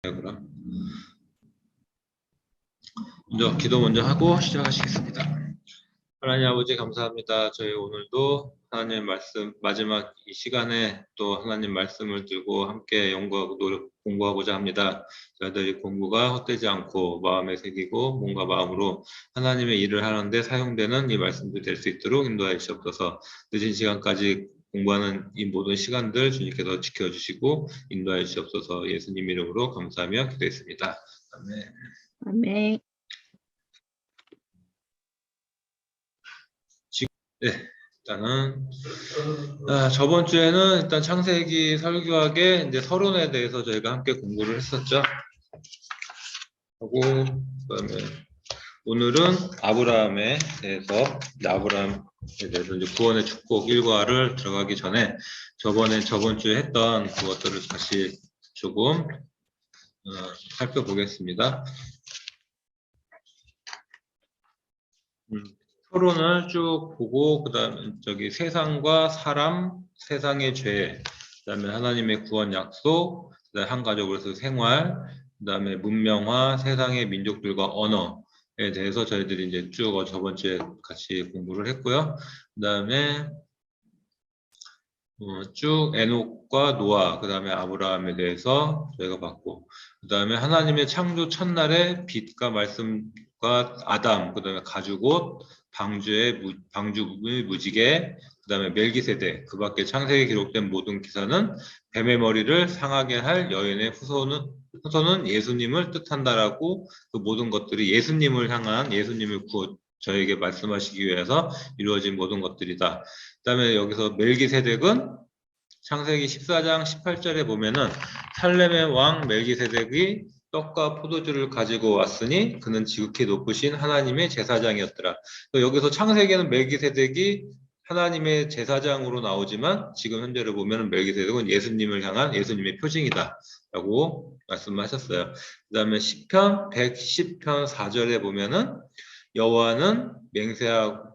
그럼 기도 먼저 하고 시작하시겠습니다. 하나님 아버지 감사합니다. 저희 오늘도 하나님 말씀 마지막 이 시간에 또 하나님 말씀을 들고 함께 연구하고 공부하고자 합니다. 저희들이 공부가 헛되지 않고 마음에 새기고 몸과 마음으로 하나님의 일을 하는데 사용되는 이 말씀들이 될 수 있도록 인도하여 주시옵소서. 늦은 시간까지 공부하는 이 모든 시간들 주님께서 지켜주시고 인도하여 주시옵소서. 예수님 이름으로 감사하며 기도했습니다. 아멘. 아멘. 네, 일단은 저번 주에는 일단 창세기 설교하게 이제 서론에 대해서 저희가 함께 공부를 했었죠. 하고 그다음에 오늘은 아브라함에 대해서 이제 구원의 축복 일과를 들어가기 전에 저번 주에 했던 그것들을 다시 조금 살펴보겠습니다. 서론을 쭉 보고 그다음에 세상과 사람, 세상의 죄, 그다음에 하나님의 구원 약속, 그다음에 한 가족으로서 생활, 그다음에 문명화, 세상의 민족들과 언어에 대해서 저희들이 이제 쭉 저번 주에 같이 공부를 했고요. 그다음에 쭉 에녹과 노아, 그다음에 아브라함에 대해서 저희가 봤고, 그다음에 하나님의 창조 첫날에 빛과 말씀과 아담, 그다음에 가죽옷, 방주의 무지개, 그다음에 멜기세덱, 그밖에 창세기에 기록된 모든 기사는 뱀의 머리를 상하게 할 여인의 후손은 예수님을 뜻한다라고 그 모든 것들이 예수님을 향한 예수님을 저에게 말씀하시기 위해서 이루어진 모든 것들이다. 그다음에 여기서 멜기세덱은 창세기 14장 18절에 보면은 살렘의 왕 멜기세덱이 떡과 포도주를 가지고 왔으니 그는 지극히 높으신 하나님의 제사장이었더라. 여기서 창세기에는 멜기세덱이 하나님의 제사장으로 나오지만 지금 현재를 보면 멜기세덱은 예수님을 향한 예수님의 표징이다 라고 말씀하셨어요. 그 다음에 시편 110편 4절에 보면은 여호와는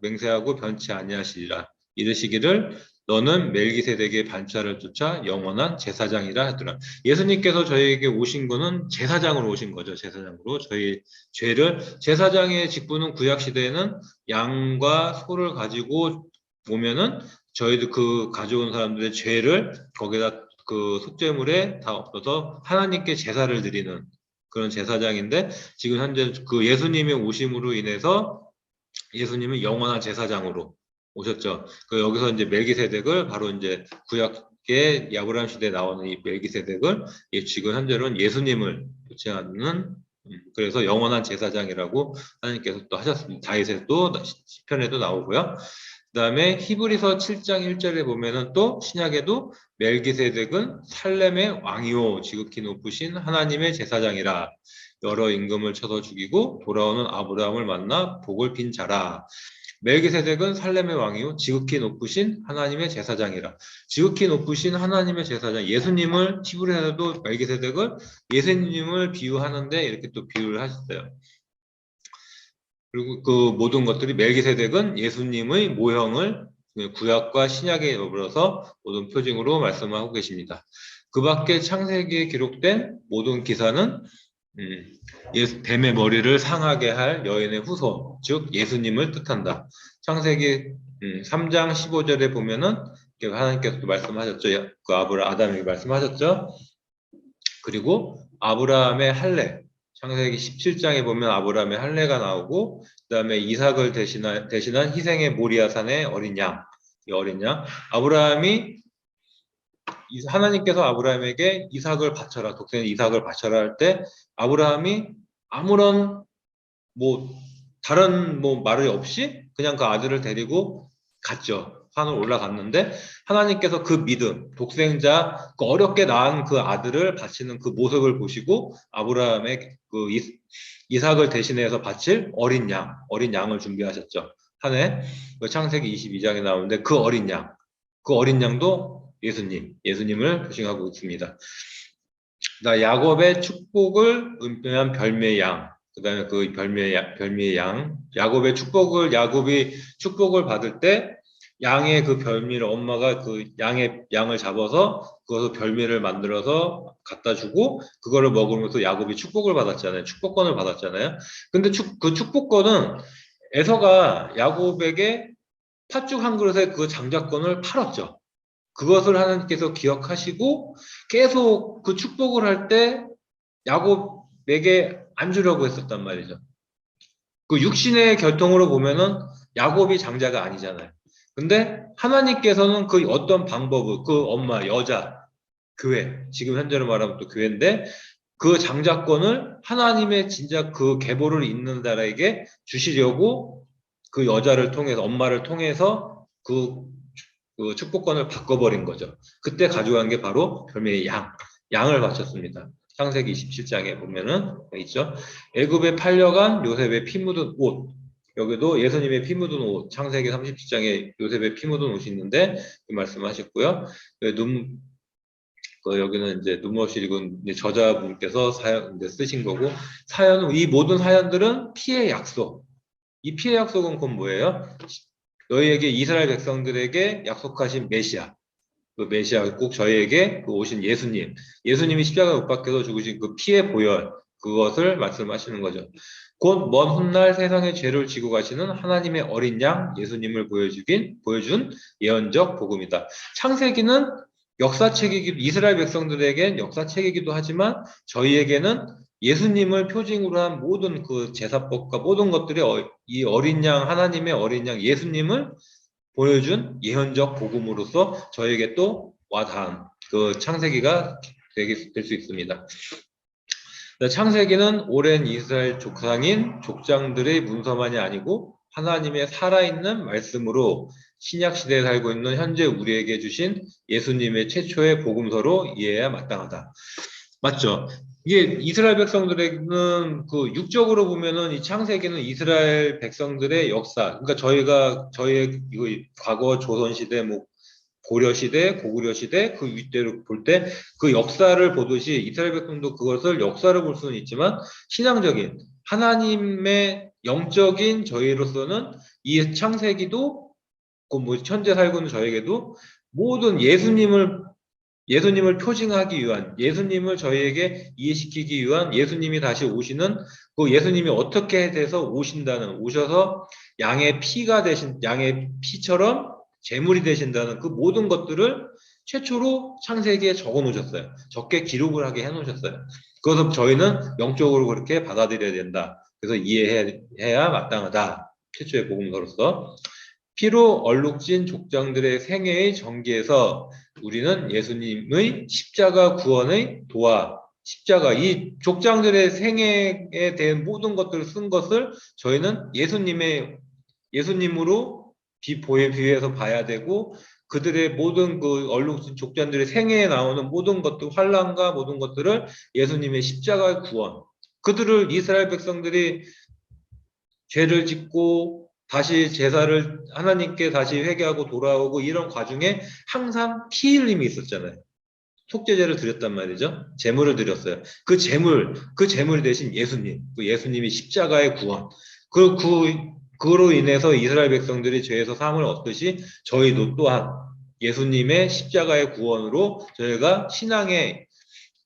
맹세하고 변치 아니하시리라. 이르시기를 너는 멜기세덱의 반차를 쫓아 영원한 제사장이라 하더라. 예수님께서 저희에게 오신 거는 제사장으로 오신 거죠. 제사장으로 저희 죄를, 제사장의 직분은 구약 시대에는 양과 소를 가지고 오면은 저희도 그 가져온 사람들의 죄를 거기다 그 속죄물에 다 엎어서 하나님께 제사를 드리는 그런 제사장인데, 지금 현재 그 예수님의 오심으로 인해서 예수님은 영원한 제사장으로 오셨죠. 그 여기서 이제 멜기세덱을 바로 이제 구약의 아브라함 시대에 나오는 이 멜기세덱을 지금 현재로는 예수님을 표치하는, 그래서 영원한 제사장이라고 하나님께서 또 하셨습니다. 다윗에도 시편에도 나오고요. 그다음에 히브리서 7장 1절에 보면은 또 신약에도 멜기세덱은 살렘의 왕이요 지극히 높으신 하나님의 제사장이라, 여러 임금을 쳐서 죽이고 돌아오는 아브라함을 만나 복을 빈 자라. 멜기세덱은 살렘의 왕이요 지극히 높으신 하나님의 제사장이라. 지극히 높으신 하나님의 제사장, 예수님을 히브리서도 멜기세덱을 예수님을 비유하는데 이렇게 또 비유를 하셨어요. 그리고 그 모든 것들이 멜기세덱은 예수님의 모형을 구약과 신약에 더불어서 모든 표징으로 말씀하고 계십니다. 그 밖에 창세기에 기록된 모든 기사는 뱀의 머리를 상하게 할 여인의 후손, 즉 예수님을 뜻한다. 창세기 3장 15절에 보면은 하나님께서 또 말씀하셨죠. 그 아담에게 말씀하셨죠. 그리고 아브라함의 할례, 창세기 17장에 보면 아브라함의 할례가 나오고, 그 다음에 이삭을 대신한 희생의 모리아산의 어린 양, 이 어린 양, 하나님께서 아브라함에게 이삭을 바쳐라, 독생 이삭을 바쳐라 할 때 아브라함이 아무런 다른 말이 없이 그냥 그 아들을 데리고 갔죠. 산을 올라갔는데 하나님께서 그 믿음, 독생자, 그 어렵게 낳은 그 아들을 바치는 그 모습을 보시고 아브라함의 그 이삭을 대신해서 바칠 어린 양을 준비하셨죠. 산에 창세기 22장에 나오는데 그 어린 양도 예수님을 표징하고 있습니다. 야곱의 축복을 은폐한 별매의 양, 그 다음에 그 별매의 양, 야곱이 축복을 받을 때 양의 그 별미를 엄마가 그 양을 잡아서 그것을 별미를 만들어서 갖다 주고 그거를 먹으면서 야곱이 축복을 받았잖아요. 축복권을 받았잖아요. 근데 그 축복권은 에서가 야곱에게 팥죽 한 그릇에 그 장자권을 팔았죠. 그것을 하나님께서 기억하시고 계속 그 축복을 할 때 야곱에게 안 주려고 했었단 말이죠. 그 육신의 결통으로 보면은 야곱이 장자가 아니잖아요. 근데 하나님께서는 그 어떤 방법을 그 엄마, 여자, 교회, 지금 현재로 말하면 또 교회인데 그 장자권을 하나님의 진짜 그 계보를 잇는 자에게 주시려고 그 여자를 통해서 엄마를 통해서 그 축복권을 바꿔버린 거죠. 그때 가져간 게 바로 별명의 양을 바쳤습니다. 창세기 27장에 보면은 있죠. 애굽에 팔려간 요셉의 피 묻은 옷. 여기도 예수님의 피 묻은 옷. 창세기 37장에 요셉의 피 묻은 옷이 있는데 그 말씀하셨고요. 여기는 이제 눈머시 읽은 저자분께서 사연 이제 쓰신 거고 이 모든 사연들은 피의 약속. 이 피의 약속은 곧 뭐예요? 너희에게 이스라엘 백성들에게 약속하신 메시아. 그 메시아 꼭 저희에게 그 오신 예수님이 십자가에 못 박혀서 죽으신 그 피의 보혈 그것을 말씀하시는 거죠. 곧 먼 훗날 세상의 죄를 지고 가시는 하나님의 어린 양 예수님을 보여준 예언적 복음이다. 창세기는 역사책이기도 이스라엘 백성들에겐 역사책이기도 하지만 저희에게는 예수님을 표징으로 한 모든 그 제사법과 모든 것들이 이 어린 양 하나님의 어린 양 예수님을 보여준 예언적 복음으로서 저에게 또 와닿은 그 창세기가 될 수 있습니다. 창세기는 오랜 이스라엘 족상인 족장들의 문서만이 아니고 하나님의 살아있는 말씀으로 신약 시대에 살고 있는 현재 우리에게 주신 예수님의 최초의 복음서로 이해해야 마땅하다. 맞죠? 이게 이스라엘 백성들에게는 그 육적으로 보면은 이 창세기는 이스라엘 백성들의 역사, 그러니까 저희의 이거 과거 조선 시대, 뭐 고려 시대, 고구려 시대 그 윗대로 볼 때 그 역사를 보듯이 이스라엘 백성도 그것을 역사를 볼 수는 있지만 신앙적인 하나님의 영적인 저희로서는 이 창세기도 그 뭐 현재 살고 있는 저에게도 모든 예수님을 표징하기 위한 예수님을 저희에게 이해시키기 위한 예수님이 다시 오시는 그 예수님이 어떻게 돼서 오셔서 양의 피처럼 제물이 되신다는 그 모든 것들을 최초로 창세기에 적어 놓으셨어요. 적게 기록을 하게 해 놓으셨어요. 그것을 저희는 영적으로 그렇게 받아들여야 된다. 그래서 이해해야 마땅하다. 최초의 복음서로서. 피로 얼룩진 족장들의 생애의 전기에서 우리는 예수님의 십자가 구원의 십자가, 이 족장들의 생애에 대한 모든 것들을 쓴 것을 저희는 예수님으로 비유해서 봐야 되고, 그들의 모든 그 얼룩진 족장들의 생애에 나오는 모든 것들, 환난과 모든 것들을 예수님의 십자가의 구원, 그들을 이스라엘 백성들이 죄를 짓고 다시 제사를 하나님께 다시 회개하고 돌아오고 이런 과정에 항상 피 흘림이 있었잖아요. 속죄제를 드렸단 말이죠. 제물을 드렸어요. 그 제물 대신 그 예수님이 십자가의 구원. 그로 인해서 이스라엘 백성들이 죄에서 사함을 얻듯이 저희도 또한 예수님의 십자가의 구원으로 저희가 신앙의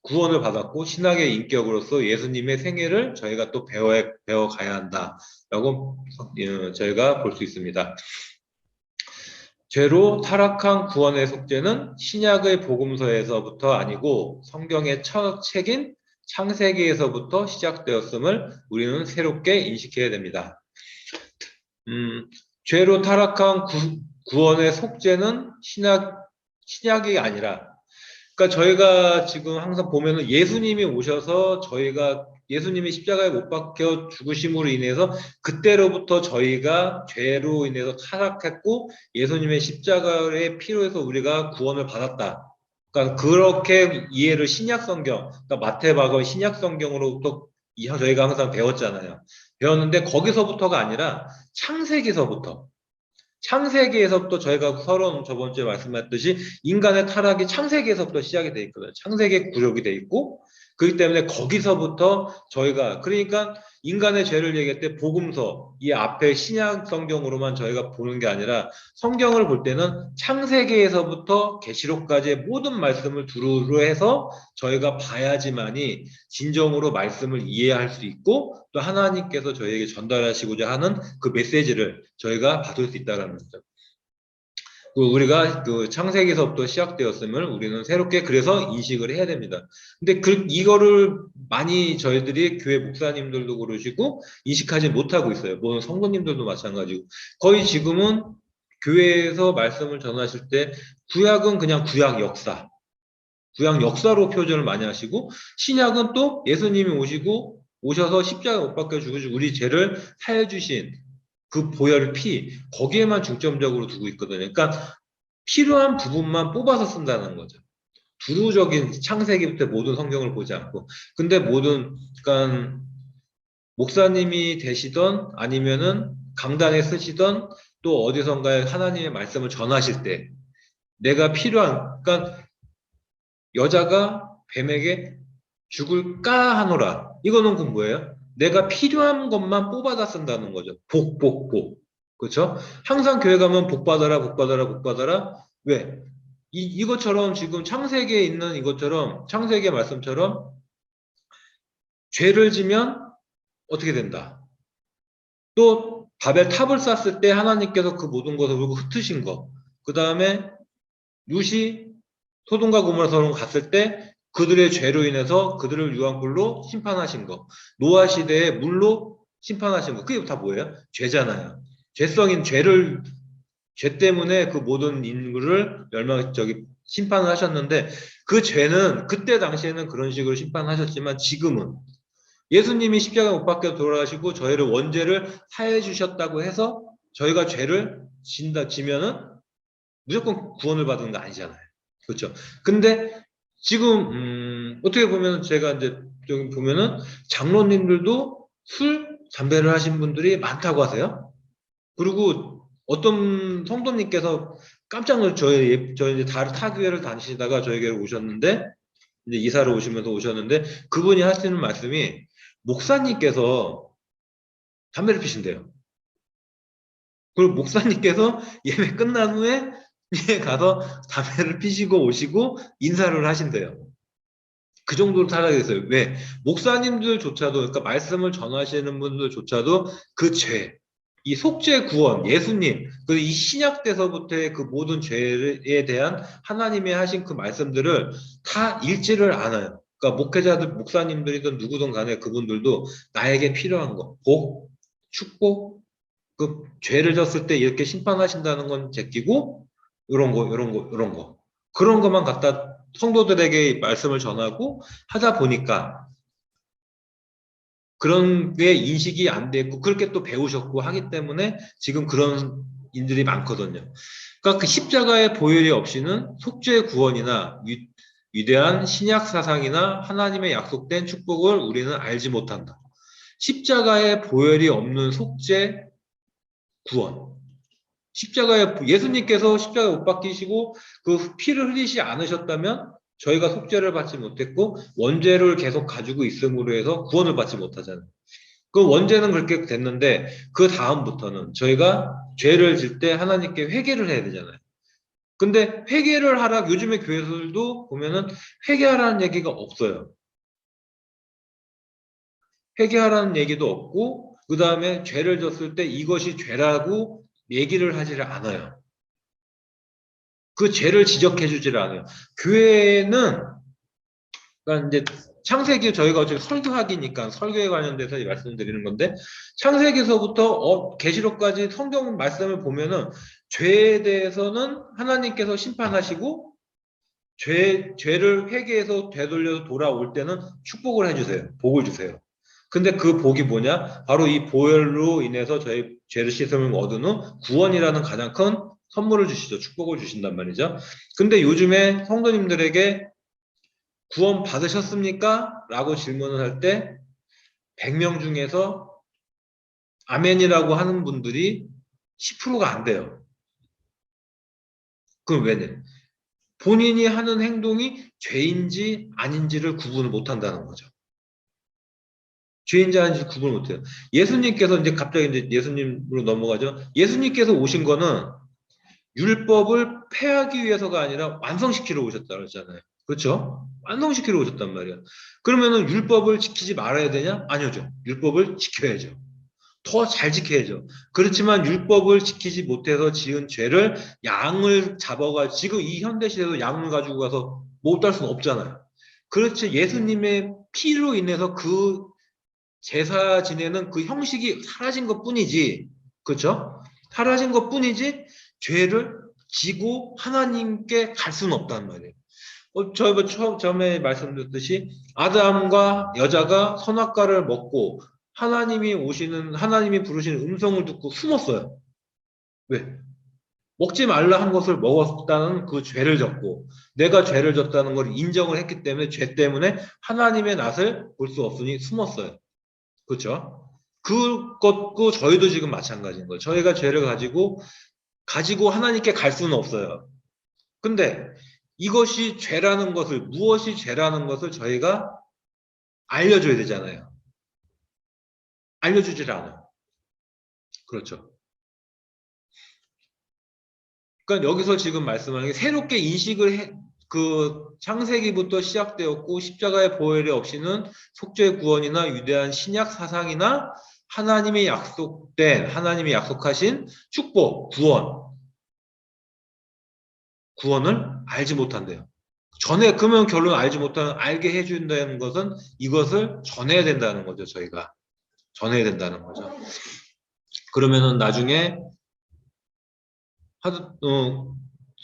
구원을 받았고 신학의 인격으로서 예수님의 생애를 저희가 또 배워가야 한다라고 저희가 볼 수 있습니다. 죄로 타락한 구원의 속죄는 신약의 복음서에서부터 아니고 성경의 첫 책인 창세기에서부터 시작되었음을 우리는 새롭게 인식해야 됩니다. 죄로 타락한 구원의 속죄는 신약이 아니라, 그러니까 저희가 지금 항상 보면은 예수님이 오셔서 예수님이 십자가에 못 박혀 죽으심으로 인해서 그때로부터 저희가 죄로 인해서 타락했고 예수님의 십자가의 피로 해서 우리가 구원을 받았다. 그러니까 그렇게 이해를 신약 성경, 그러니까 마태복음 신약 성경으로부터 저희가 항상 배웠는데 거기서부터가 아니라 창세기에서부터 저희가 서론 저번 주에 말씀했듯이 인간의 타락이 창세기에서부터 시작이 돼 있거든요. 창세기에 구력이 돼 있고 그렇기 때문에 거기서부터 저희가 그러니까 인간의 죄를 얘기할 때 복음서 이 앞에 신약 성경으로만 저희가 보는 게 아니라 성경을 볼 때는 창세기에서부터 계시록까지의 모든 말씀을 두루루 해서 저희가 봐야지만이 진정으로 말씀을 이해할 수 있고 또 하나님께서 저희에게 전달하시고자 하는 그 메시지를 저희가 받을 수 있다는 거죠. 우리가 그 창세기서부터 시작되었음을 우리는 새롭게 그래서 인식을 해야 됩니다. 근데 이거를 많이 저희들이 교회 목사님들도 그러시고 인식하지 못하고 있어요. 뭐 성도님들도 마찬가지고 거의 지금은 교회에서 말씀을 전하실 때 구약은 그냥 구약 역사로 표현을 많이 하시고 신약은 또 예수님이 오셔서 십자가에 못 박혀 죽으시고 우리 죄를 사해 주신 그 보혈 피 거기에만 중점적으로 두고 있거든요. 그러니까 필요한 부분만 뽑아서 쓴다는 거죠. 두루적인 창세기부터 모든 성경을 보지 않고. 근데 그러니까 목사님이 되시던 아니면은 강단에 쓰시던 또 어디선가에 하나님의 말씀을 전하실 때 내가 그러니까 여자가 뱀에게 죽을까 하노라. 이거는 그 뭐예요? 내가 필요한 것만 뽑아다 쓴다는 거죠. 복. 그렇죠? 항상 교회 가면 복 받아라. 왜? 이것처럼 지금 창세기에 있는 이것처럼 창세기의 말씀처럼 죄를 지면 어떻게 된다. 또 바벨 탑을 쌓았을 때 하나님께서 그 모든 것을 울고 흩으신 거. 그 다음에 룻이 소돔과 고모라서로 갔을 때 그들의 죄로 인해서 그들을 유황불로 심판하신 거. 노아 시대에 물로 심판하신 거. 그게 다 뭐예요? 죄잖아요. 죄 때문에 그 모든 인구를 심판을 하셨는데 그 죄는 그때 당시에는 그런 식으로 심판하셨지만 지금은 예수님이 십자가에 못 박혀 돌아가시고 저희를 원죄를 사해 주셨다고 해서 저희가 죄를 지면은 무조건 구원을 받는 거 아니잖아요. 그렇죠. 근데 지금 어떻게 보면 제가 이제 여기 보면은 장로님들도 술, 담배를 하신 분들이 많다고 하세요. 그리고 어떤 성도님께서 깜짝 놀라 저희 이제 타 교회를 다니시다가 저에게 오셨는데 이제 이사를 오셨는데 그분이 하시는 말씀이 목사님께서 담배를 피신대요. 그리고 목사님께서 예배 끝난 후에 가서 담배를 피시고 오시고 인사를 하신대요. 그 정도로 타락했어요. 왜? 목사님들조차도, 그러니까 말씀을 전하시는 분들조차도 그 죄, 이 속죄 구원, 예수님, 그리고 이 신약 때서부터의 그 모든 죄에 대한 하나님의 하신 그 말씀들을 다 읽지를 않아요. 그러니까 목회자들, 목사님들이든 누구든 간에 그분들도 나에게 필요한 거, 복, 축복, 그 죄를 졌을 때 이렇게 심판하신다는 건 제끼고 이런 거. 그런 것만 갖다 성도들에게 말씀을 전하고 하다 보니까 그런 게 인식이 안 됐고 그렇게 또 배우셨고 하기 때문에 지금 그런 인들이 많거든요. 그러니까 그 십자가의 보혈이 없이는 속죄 구원이나 위대한 신약 사상이나 하나님의 약속된 축복을 우리는 알지 못한다. 십자가의 보혈이 없는 속죄 구원. 예수님께서 십자가에 못 박히시고 그 피를 흘리지 않으셨다면 저희가 속죄를 받지 못했고 원죄를 계속 가지고 있음으로 해서 구원을 받지 못하잖아요. 그 원죄는 그렇게 됐는데 그 다음부터는 저희가 죄를 질 때 하나님께 회개를 해야 되잖아요. 근데 회개를 하라 요즘의 교회들도 보면은 회개하라는 얘기가 없어요. 회개하라는 얘기도 없고 그 다음에 죄를 졌을 때 이것이 죄라고 얘기를 하지를 않아요. 그 죄를 지적해 주지를 않아요. 교회는 그러니까 이제 창세기 저희가 어차피 설교학이니까 설교에 관련돼서 말씀드리는 건데 창세기서부터 계시록까지 성경 말씀을 보면은 죄에 대해서는 하나님께서 심판하시고 죄를 회개해서 되돌려서 돌아올 때는 축복을 해주세요. 복을 주세요. 근데 그 복이 뭐냐? 바로 이 보혈로 인해서 저희 죄를 씻음을 얻은 후 구원이라는 가장 큰 선물을 주시죠. 축복을 주신단 말이죠. 근데 요즘에 성도님들에게 구원 받으셨습니까? 라고 질문을 할 때 100명 중에서 아멘이라고 하는 분들이 10%가 안 돼요. 그럼 왜냐? 본인이 하는 행동이 죄인지 아닌지를 구분을 못한다는 거죠. 죄인지 아닌지 구분을 못해요. 예수님께서 이제 갑자기 이제 예수님으로 넘어가죠. 예수님께서 오신 거는 율법을 폐하기 위해서가 아니라 완성시키러 오셨다 그랬잖아요. 그렇죠? 완성시키러 오셨단 말이야. 그러면은 율법을 지키지 말아야 되냐? 아니죠. 율법을 지켜야죠. 더 잘 지켜야죠. 그렇지만 율법을 지키지 못해서 지은 죄를 양을 잡아가 지금 이 현대 시대도 양을 가지고 가서 못할 수는 없잖아요. 그렇지 예수님의 피로 인해서 그 제사 지내는 그 형식이 사라진 것 뿐이지, 그렇죠? 사라진 것 뿐이지 죄를 지고 하나님께 갈 수는 없단 말이에요. 저희가 처음에 말씀드렸듯이 아담과 여자가 선악과를 먹고 하나님이 부르시는 음성을 듣고 숨었어요. 왜? 먹지 말라 한 것을 먹었다는 그 죄를 졌고 내가 죄를 졌다는 걸 인정을 했기 때문에 죄 때문에 하나님의 낯을 볼 수 없으니 숨었어요. 그렇죠? 그것도 저희도 지금 마찬가지인 거예요. 저희가 죄를 가지고 하나님께 갈 수는 없어요. 근데 이것이 죄라는 것을, 무엇이 죄라는 것을 저희가 알려줘야 되잖아요. 알려주질 않아요. 그렇죠. 그러니까 여기서 지금 말씀하는 게 새롭게 그 창세기부터 시작되었고 십자가의 보혈이 없이는 속죄 구원이나 위대한 신약 사상이나 하나님이 약속하신 축복, 구원을 알지 못한대요. 그러면 결론 알게 해준다는 것은 이것을 전해야 된다는 거죠, 저희가. 전해야 된다는 거죠. 그러면은 나중에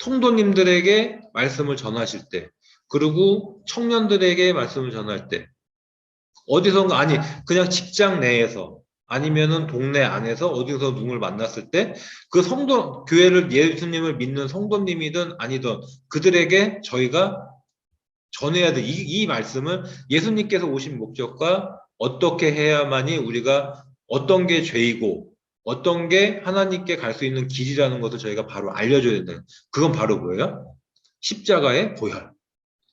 성도님들에게 말씀을 전하실 때, 그리고 청년들에게 말씀을 전할 때, 어디선가, 그냥 직장 내에서, 아니면은 동네 안에서 어디서 누굴 만났을 때, 교회를, 예수님을 믿는 성도님이든 아니든 그들에게 저희가 전해야 돼. 이 말씀을 예수님께서 오신 목적과 어떻게 해야만이 우리가 어떤 게 죄이고, 어떤 게 하나님께 갈 수 있는 길이라는 것을 저희가 바로 알려줘야 된다. 그건 바로 뭐예요? 십자가의 보혈.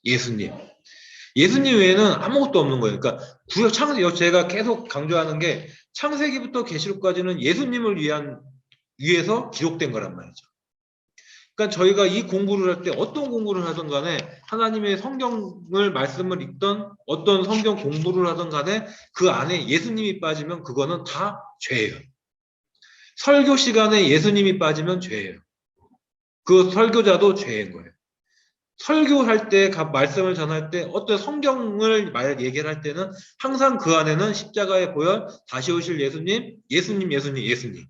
예수님. 예수님 외에는 아무것도 없는 거예요. 그러니까 제가 계속 강조하는 게 창세기부터 계시록까지는 예수님을 위해서 기록된 거란 말이죠. 그러니까 저희가 이 공부를 할 때 어떤 공부를 하든 간에 하나님의 말씀을 읽던 어떤 성경 공부를 하든 간에 그 안에 예수님이 빠지면 그거는 다 죄예요. 설교 시간에 예수님이 빠지면 죄예요. 그 설교자도 죄인 거예요. 설교할 때, 말씀을 전할 때, 어떤 성경을 얘기를 할 때는 항상 그 안에는 십자가의 보혈, 다시 오실 예수님, 예수님.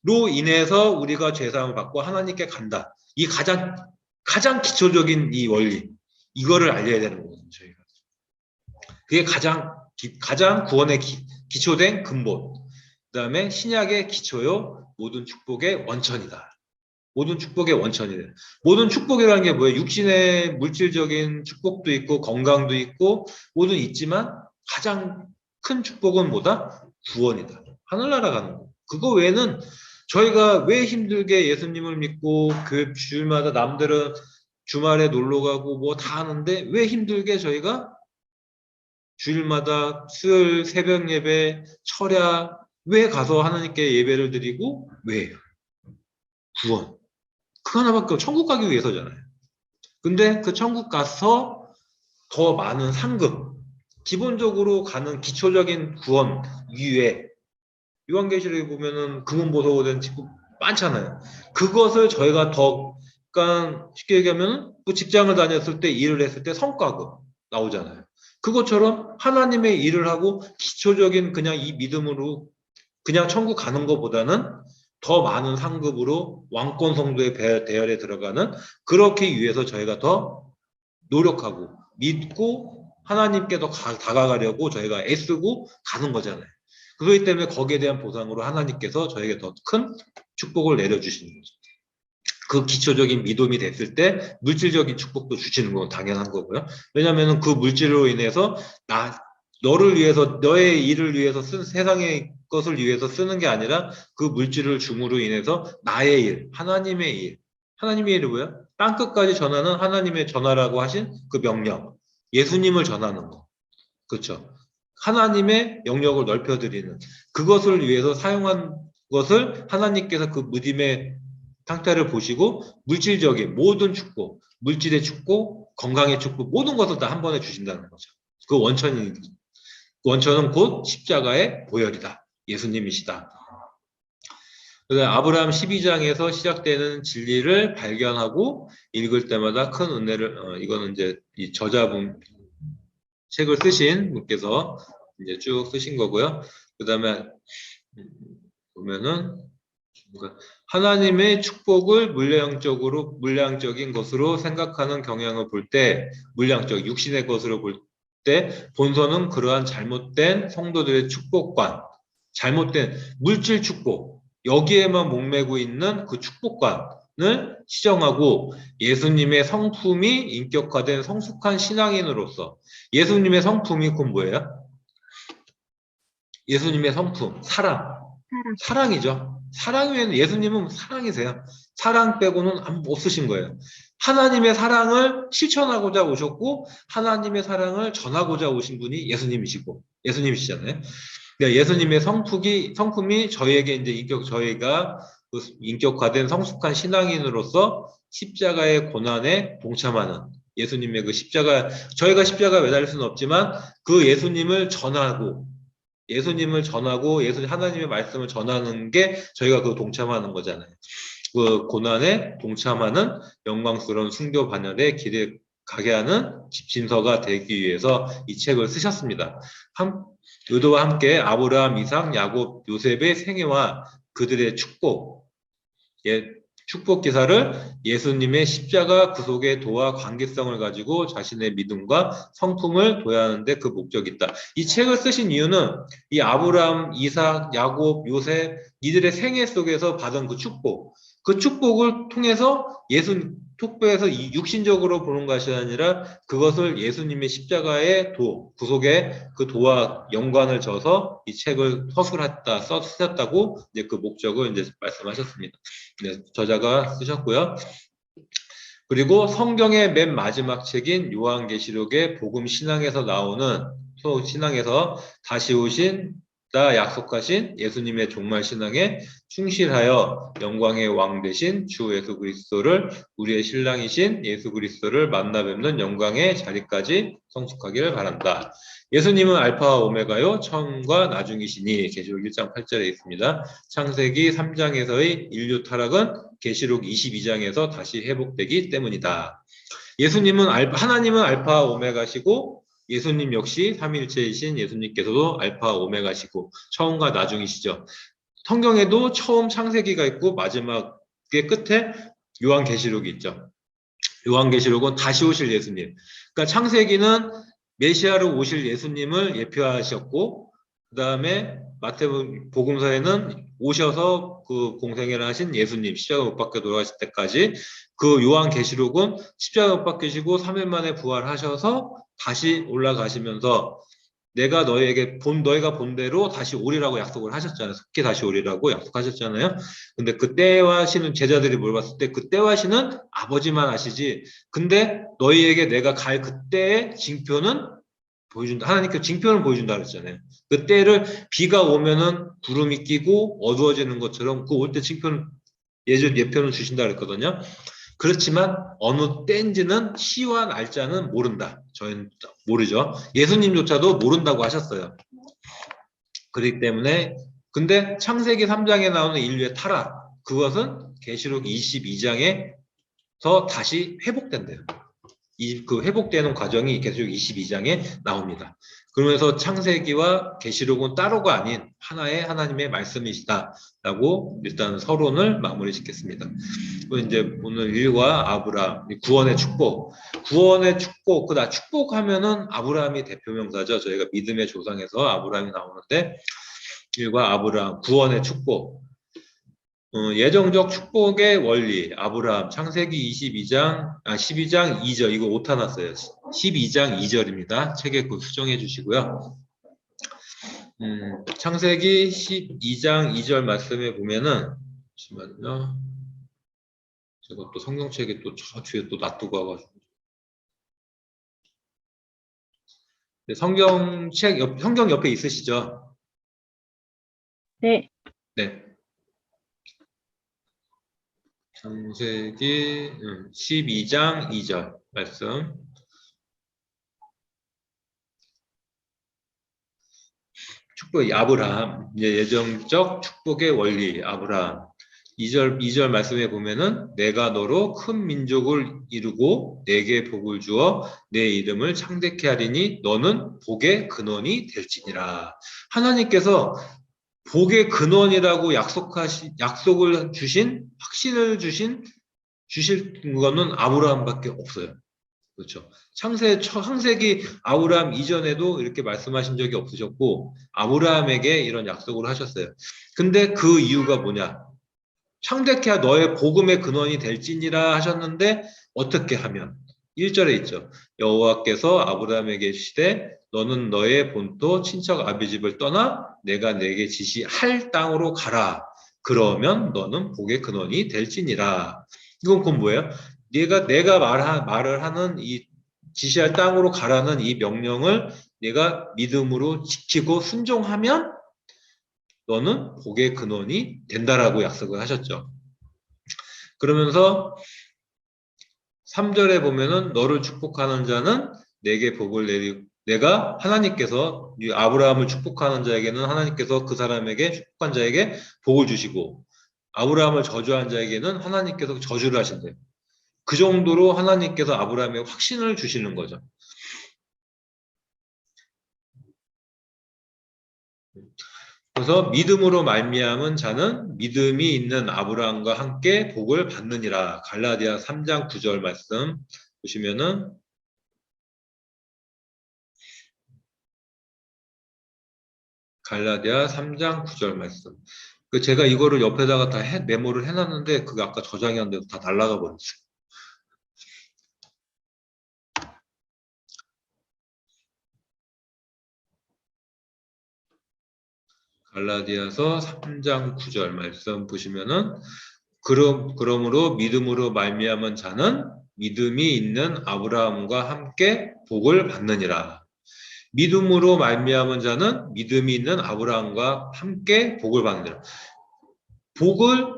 로 인해서 우리가 죄사함을 받고 하나님께 간다. 이 가장 기초적인 이 원리. 이거를 알려야 되는 거거든요, 저희가. 그게 가장 구원의 기초된 근본. 그 다음에 신약의 기초요, 모든 축복의 원천이다. 모든 축복의 원천이래요. 모든 축복이라는 게 뭐예요? 육신의 물질적인 축복도 있고 건강도 있고 모든 있지만 가장 큰 축복은 뭐다? 구원이다. 하늘나라 가는 거. 그거 외에는 저희가 왜 힘들게 예수님을 믿고 교회 주일마다 남들은 주말에 놀러 가고 뭐 다 하는데 왜 힘들게 저희가 주일마다 수요일 새벽 예배, 철야 왜 가서 하나님께 예배를 드리고 왜요? 구원. 그거 하나밖에 천국 가기 위해서잖아요. 근데 그 천국 가서 더 많은 상급, 기본적으로 가는 기초적인 구원 이외에 요한계시록에 보면은 금은보석으로 된 직급 많잖아요. 그것을 저희가 그러니까 쉽게 얘기하면 그 직장을 다녔을 때 일을 했을 때 성과급 나오잖아요. 그것처럼 하나님의 일을 하고 기초적인 그냥 이 믿음으로 그냥 천국 가는 것보다는 더 많은 상급으로 왕권 성도의 대열에 들어가는 그렇게 위해서 저희가 더 노력하고 믿고 하나님께 더 다가가려고 저희가 애쓰고 가는 거잖아요. 그렇기 때문에 거기에 대한 보상으로 하나님께서 저에게 더 큰 축복을 내려주시는 거죠. 그 기초적인 믿음이 됐을 때 물질적인 축복도 주시는 건 당연한 거고요. 왜냐하면 그 물질로 인해서 너를 위해서 너의 일을 위해서 세상의 것을 위해서 쓰는 게 아니라 그 물질을 줌으로 인해서 나의 일, 하나님의 일이 뭐야? 땅끝까지 전하는 하나님의 전하라고 하신 그 명령, 예수님을 전하는 거. 그렇죠. 하나님의 영역을 넓혀드리는 그것을 위해서 사용한 것을 하나님께서 그 믿음의 상태를 보시고 물질적인 모든 축복, 물질의 축복, 건강의 축복, 모든 것을 다 한 번에 주신다는 거죠. 그 원천은 곧 십자가의 보혈이다. 예수님이시다. 그래서 아브라함 12장에서 시작되는 진리를 발견하고 읽을 때마다 큰 은혜를, 이거는 이제 이 저자분, 책을 쓰신 분께서 이제 쭉 쓰신 거고요. 그 다음에 보면은 하나님의 축복을 물량적인 것으로 생각하는 경향을 볼 때, 물량적 육신의 것으로 볼 때 본서는 그러한 잘못된 성도들의 축복관, 잘못된 물질 축복, 여기에만 목매고 있는 그 축복관을 시정하고 예수님의 성품이 인격화된 성숙한 신앙인으로서 예수님의 성품이 그건 뭐예요? 예수님의 성품, 사랑이죠. 사랑이면 예수님은 사랑이세요. 사랑 빼고는 없으신 거예요. 하나님의 사랑을 실천하고자 오셨고 하나님의 사랑을 전하고자 오신 분이 예수님이시잖아요. 그러니까 예수님의 성품이 저희에게 이제 저희가 그 인격화된 성숙한 신앙인으로서 십자가의 고난에 동참하는 예수님의 그 저희가 십자가에 매달릴 수는 없지만 그 예수님을 전하고 하나님의 말씀을 전하는 게 저희가 그 동참하는 거잖아요. 그 고난에 동참하는 영광스러운 순교 반열에 길에 가게 하는 집진서가 되기 위해서 이 책을 쓰셨습니다. 의도와 함께 아브라함, 이삭, 야곱, 요셉의 생애와 그들의 축복 기사를 예수님의 십자가 구속의 도와 관계성을 가지고 자신의 믿음과 성품을 도야하는데 그 목적이 있다. 이 책을 쓰신 이유는 이 아브라함, 이삭, 야곱, 요셉 이들의 생애 속에서 받은 그 축복을 통해서 톡배에서 육신적으로 보는 것이 아니라 그것을 예수님의 십자가의 구속의 그 도와 연관을 져서 이 책을 쓰셨다고 이제 그 목적을 이제 말씀하셨습니다. 네, 저자가 쓰셨고요. 그리고 성경의 맨 마지막 책인 요한계시록의 복음 신앙에서 나오는 신앙에서 다시 오신 약속하신 예수님의 종말 신앙에 충실하여 영광의 왕 되신 주 예수 그리스도를 우리의 신랑이신 예수 그리스도를 만나 뵙는 영광의 자리까지 성숙하기를 바란다. 예수님은 알파와 오메가요 처음과 나중이시니 계시록 1장 8절에 있습니다. 창세기 3장에서의 인류 타락은 계시록 22장에서 다시 회복되기 때문이다. 하나님은 알파와 오메가시고 예수님 역시 삼위일체이신 예수님께서도 알파 오메가시고 처음과 나중이시죠. 성경에도 처음 창세기가 있고 마지막의 끝에 요한계시록이 있죠. 요한계시록은 다시 오실 예수님. 그러니까 창세기는 메시아로 오실 예수님을 예표하셨고 그 다음에 마태복음서에는 오셔서 그 공생애를 하신 예수님 십자가 못 박혀 돌아가실 때까지 그 요한계시록은 십자가 못 박히시고 3일 만에 부활하셔서 다시 올라가시면서 너희가 본 대로 다시 오리라고 약속을 하셨잖아요. 속히 다시 오리라고 약속하셨잖아요. 근데 그때와 시는 제자들이 물어봤을 때 그때와 시는 아버지만 아시지. 근데 너희에게 내가 갈 그때의 징표는 보여준다. 하나님께서 징표를 보여준다 그랬잖아요. 그때를 비가 오면은 구름이 끼고 어두워지는 것처럼 그 올 때 징표는 예표는 주신다 그랬거든요. 그렇지만 어느 때인지는 시와 날짜는 모른다. 저희는 모르죠. 예수님조차도 모른다고 하셨어요. 그렇기 때문에 근데 창세기 3장에 나오는 인류의 타락 그것은 계시록 22장에서 다시 회복된대요. 그 회복되는 과정이 계속 22장에 나옵니다. 그러면서 창세기와 계시록은 따로가 아닌 하나의 하나님의 말씀이시다라고 일단 서론을 마무리 짓겠습니다. 이제 오늘 일과 아브라함 구원의 축복, 축복하면은 아브라함이 대표명사죠. 저희가 믿음의 조상에서 아브라함이 나오는데 일과 아브라함 구원의 축복. 예정적 축복의 원리, 아브라함, 창세기 12장 2절, 이거 오타 났어요. 12장 2절입니다. 책에 그 수정해 주시고요. 창세기 12장 2절 말씀에 보면은, 잠시만요. 제가 또 성경책에 또 저 뒤에 또 놔두고 와가지고. 성경 옆에 있으시죠? 네. 네. 창세기 12장 2절 말씀. 축복의 아브라함, 이제 예정적 축복의 원리 아브라함. 2절 말씀에 보면은 내가 너로 큰 민족을 이루고 내게 복을 주어 내 이름을 창대케 하리니 너는 복의 근원이 될지니라. 하나님께서 복의 근원이라고 약속을 주신, 확신을 주실 거는 아브라함밖에 없어요. 그렇죠. 창세기 아브라함 이전에도 이렇게 말씀하신 적이 없으셨고, 아브라함에게 이런 약속을 하셨어요. 근데 그 이유가 뭐냐? 창대케 너의 복음의 근원이 될지니라 하셨는데, 어떻게 하면? 1절에 있죠. 여호와께서 아브라함에게 이르시되 너는 너의 본토 친척 아비집을 떠나 내가 내게 지시할 땅으로 가라. 그러면 너는 복의 근원이 될지니라. 이건 그건 뭐예요? 내가 말을 하는 이 지시할 땅으로 가라는 이 명령을 내가 믿음으로 지키고 순종하면 너는 복의 근원이 된다라고 약속을 하셨죠. 그러면서 3절에 보면은 너를 축복하는 자는 내게 복을 내리고 내가 하나님께서 아브라함을 축복하는 자에게는 하나님께서 그 사람에게 축복한 자에게 복을 주시고 아브라함을 저주한 자에게는 하나님께서 저주를 하신대요. 그 정도로 하나님께서 아브라함에 확신을 주시는 거죠. 그래서 믿음으로 말미암은 자는 믿음이 있는 아브라함과 함께 복을 받느니라. 갈라디아 3장 9절 말씀 보시면은 갈라디아 3장 9절 말씀. 제가 이거를 옆에다가 다 메모를 해놨는데 그게 아까 저장이 안 돼서 다 날아가 버렸어요. 갈라디아서 3장 9절 말씀 보시면은 그러므로 믿음으로 말미암은 자는 믿음이 있는 아브라함과 함께 복을 받느니라. 믿음으로 말미암은 자는 믿음이 있는 아브라함과 함께 복을 받느니라.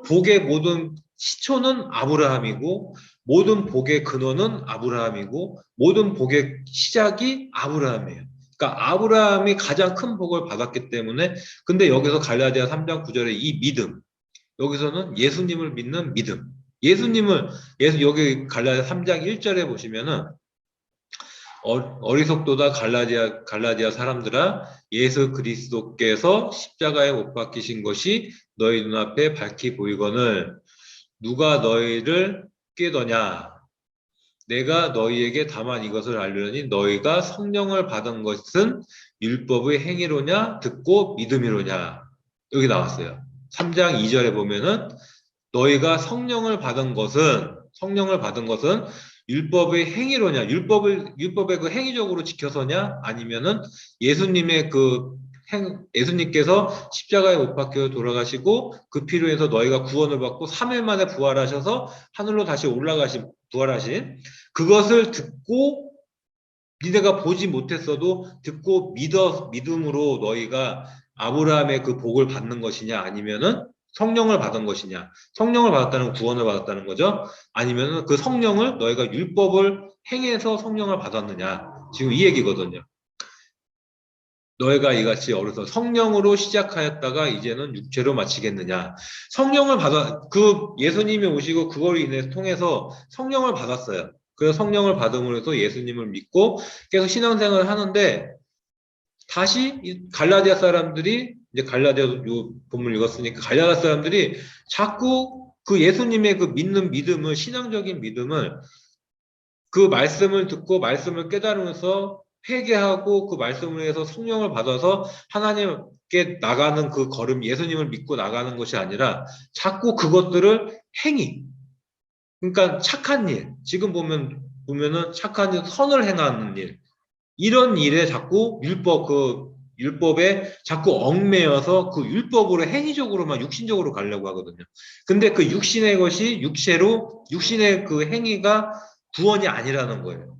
복의 모든 시초는 아브라함이고 모든 복의 근원은 아브라함이고 모든 복의 시작이 아브라함이에요. 그러니까 아브라함이 가장 큰 복을 받았기 때문에 근데 여기서 갈라디아 3장 9절에 이 믿음 여기서는 예수님을 믿는 믿음 여기 갈라디아 3장 1절에 보시면은 어리석도다 갈라디아 사람들아 예수 그리스도께서 십자가에 못 박히신 것이 너희 눈앞에 밝히 보이거늘 누가 너희를 깨더냐 내가 너희에게 다만 이것을 알려니 너희가 성령을 받은 것은 율법의 행위로냐 듣고 믿음이로냐 여기 나왔어요. 3장 2절에 보면은 너희가 성령을 받은 것은 율법의 행위로냐 율법의 그 행위적으로 지켜서냐 아니면은 예수님께서 십자가에 못 박혀 돌아가시고 그 피로 해서 너희가 구원을 받고 3일 만에 부활하셔서 하늘로 다시 부활하신 그것을 듣고 니네가 보지 못했어도 듣고 믿음으로 너희가 아브라함의 그 복을 받는 것이냐 아니면은 성령을 받은 것이냐 성령을 받았다는 건 구원을 받았다는 거죠. 아니면은 그 성령을 너희가 율법을 행해서 성령을 받았느냐 지금 이 얘기거든요. 너희가 이같이 어려서 성령으로 시작하였다가 이제는 육체로 마치겠느냐. 예수님이 오시고 그걸 통해서 성령을 받았어요. 그래서 성령을 받음으로 해서 예수님을 믿고 계속 신앙생활을 하는데 다시 갈라디아 사람들이 이제 갈라디아 요 본문 읽었으니까 갈라디아 사람들이 자꾸 그 예수님의 그 믿는 믿음을 신앙적인 믿음을 그 말씀을 듣고 말씀을 깨달으면서 회개하고 그 말씀을 해서 성령을 받아서 하나님께 나가는 그 걸음 예수님을 믿고 나가는 것이 아니라 자꾸 그것들을 행위 그러니까 착한 일 지금 보면은 착한 일 선을 행하는 일 이런 일에 자꾸 율법 율법에 자꾸 얽매여서 그 율법으로 행위적으로만 육신적으로 가려고 하거든요. 근데 그 육신의 것이 육체로 육신의 그 행위가 구원이 아니라는 거예요.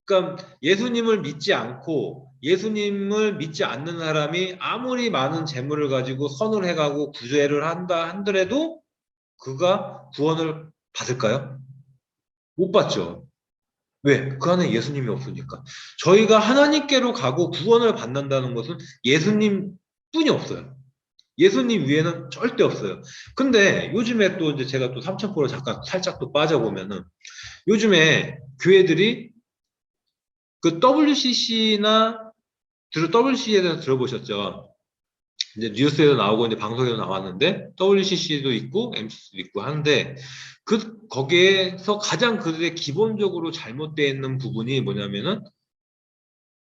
그러니까 예수님을 믿지 않고 예수님을 믿지 않는 사람이 아무리 많은 재물을 가지고 선을 해가고 구제를 한다 한더라도 그가 구원을 받을까요? 못 받죠. 왜? 그 안에 예수님이 없으니까. 저희가 하나님께로 가고 구원을 받는다는 것은 예수님 뿐이 없어요. 예수님 위에는 절대 없어요. 근데 요즘에 또 이제 제가 또 삼천포로 잠깐 살짝 또 빠져보면은 요즘에 교회들이 그 WCC나 WCC에 대해서 들어보셨죠? 이제 뉴스에도 나오고 이제 방송에도 나왔는데 WCC도 있고 MCC도 있고 하는데 그 거기에서 가장 그들의 기본적으로 잘못되어 있는 부분이 뭐냐면은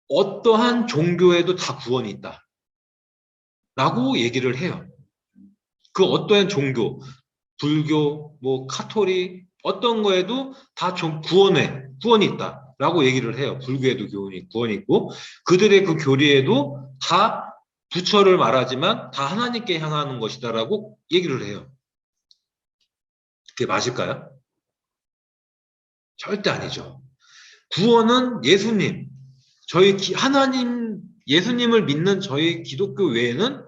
어떠한 종교에도 다 구원이 있다라고 얘기를 해요. 그 어떠한 종교, 불교, 뭐 카톨릭 어떤 거에도 다 구원이 있다라고 얘기를 해요. 불교에도 구원이 있고 그들의 그 교리에도 다 부처를 말하지만 다 하나님께 향하는 것이다라고 얘기를 해요. 그게 맞을까요? 절대 아니죠. 구원은 예수님, 하나님, 예수님을 믿는 저희 기독교 외에는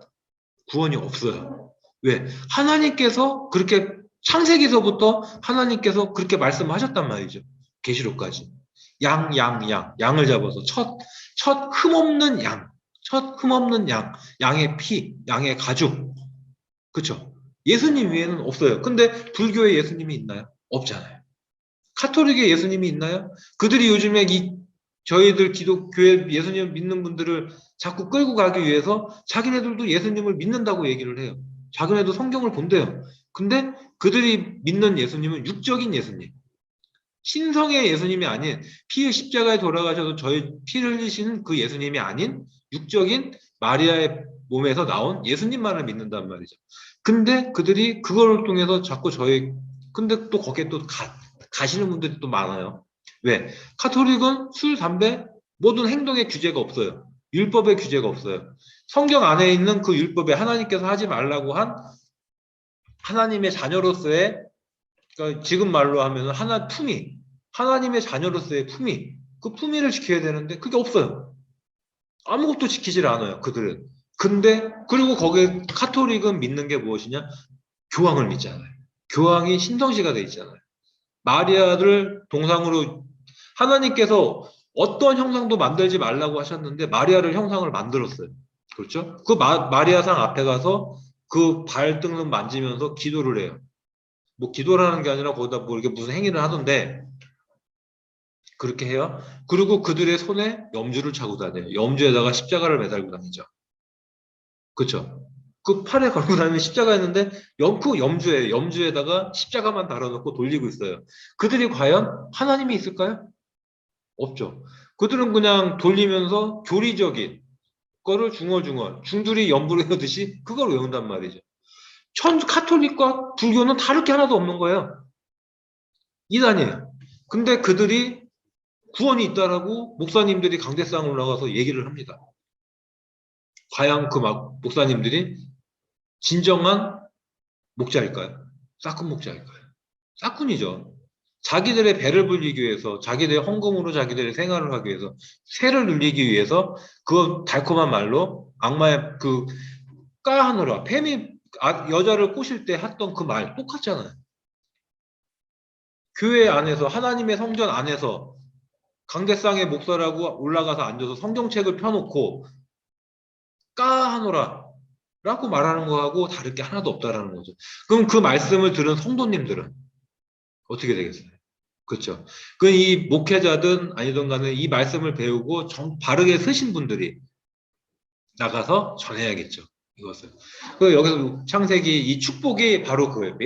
구원이 없어요. 왜? 하나님께서 그렇게 창세기서부터 하나님께서 그렇게 말씀하셨단 말이죠. 계시록까지. 양을 잡아서 첫 흠없는 첫 흠없는 양의 피, 양의 가죽. 그쵸? 예수님 외에는 없어요. 근데 불교에 예수님이 있나요? 없잖아요. 카톨릭에 예수님이 있나요? 그들이 요즘에 저희들 기독교에 예수님 믿는 분들을 자꾸 끌고 가기 위해서 자기네들도 예수님을 믿는다고 얘기를 해요. 자기네도 성경을 본대요. 근데 그들이 믿는 예수님은 육적인 예수님. 신성의 예수님이 아닌 피의 십자가에 돌아가셔서 저희 피를 흘리시는 그 예수님이 아닌 육적인 마리아의 몸에서 나온 예수님만을 믿는단 말이죠. 근데 그들이 그걸 통해서 자꾸 근데 또 거기에 또 가시는 분들이 또 많아요. 왜? 카톨릭은 술, 담배, 모든 행동에 규제가 없어요. 율법에 규제가 없어요. 성경 안에 있는 그 율법에 하나님께서 하지 말라고 한 하나님의 자녀로서의 그러니까 지금 말로 하면 하나님의 자녀로서의 품위, 그 품위를 지켜야 되는데 그게 없어요. 아무것도 지키질 않아요, 그들은. 그리고 거기에 카톨릭은 믿는 게 무엇이냐? 교황을 믿잖아요. 교황이 신성시가 돼 있잖아요. 마리아를 동상으로 하나님께서 어떤 형상도 만들지 말라고 하셨는데 마리아를 형상을 만들었어요. 그렇죠? 그 마리아상 앞에 가서 그 발등을 만지면서 기도를 해요. 뭐 기도를 하는 게 아니라 거기다 뭐 이렇게 무슨 행위를 하던데 그렇게 해요. 그리고 그들의 손에 염주를 차고 다녀요. 염주에다가 십자가를 매달고 다니죠. 그렇죠? 그 팔에 걸고 다니는 십자가였는데 그 염주에다가 십자가만 달아놓고 돌리고 있어요. 그들이 과연 하나님이 있을까요? 없죠. 그들은 그냥 돌리면서 교리적인 거를 중얼중얼 중들이 연불을 외우듯이 그걸 외운단 말이죠. 카톨릭과 불교는 다를 게 하나도 없는 거예요. 이단이에요. 근데 그들이 구원이 있다라고 목사님들이 강대상 올라가서 얘기를 합니다. 과연 목사님들이 진정한 목자일까요? 싹군 목자일까요? 싹군이죠. 자기들의 배를 불리기 위해서, 자기들의 헌금으로 자기들의 생활을 하기 위해서, 세를 눌리기 위해서 그 달콤한 말로 악마의 그 까하노라, 여자를 꼬실 때 했던 그 말 똑같잖아요. 교회 안에서 하나님의 성전 안에서 강대상의 목사라고 올라가서 앉아서 성경책을 펴놓고 까하노라 라고 말하는 거하고 다를 게 하나도 없다라는 거죠. 그럼 그 말씀을 들은 성도님들은 어떻게 되겠어요? 그렇죠. 이 목회자든 아니든 간에 이 말씀을 배우고 바르게 쓰신 분들이 나가서 전해야겠죠. 이것을. 여기서 창세기 이 축복이 바로 그거예요.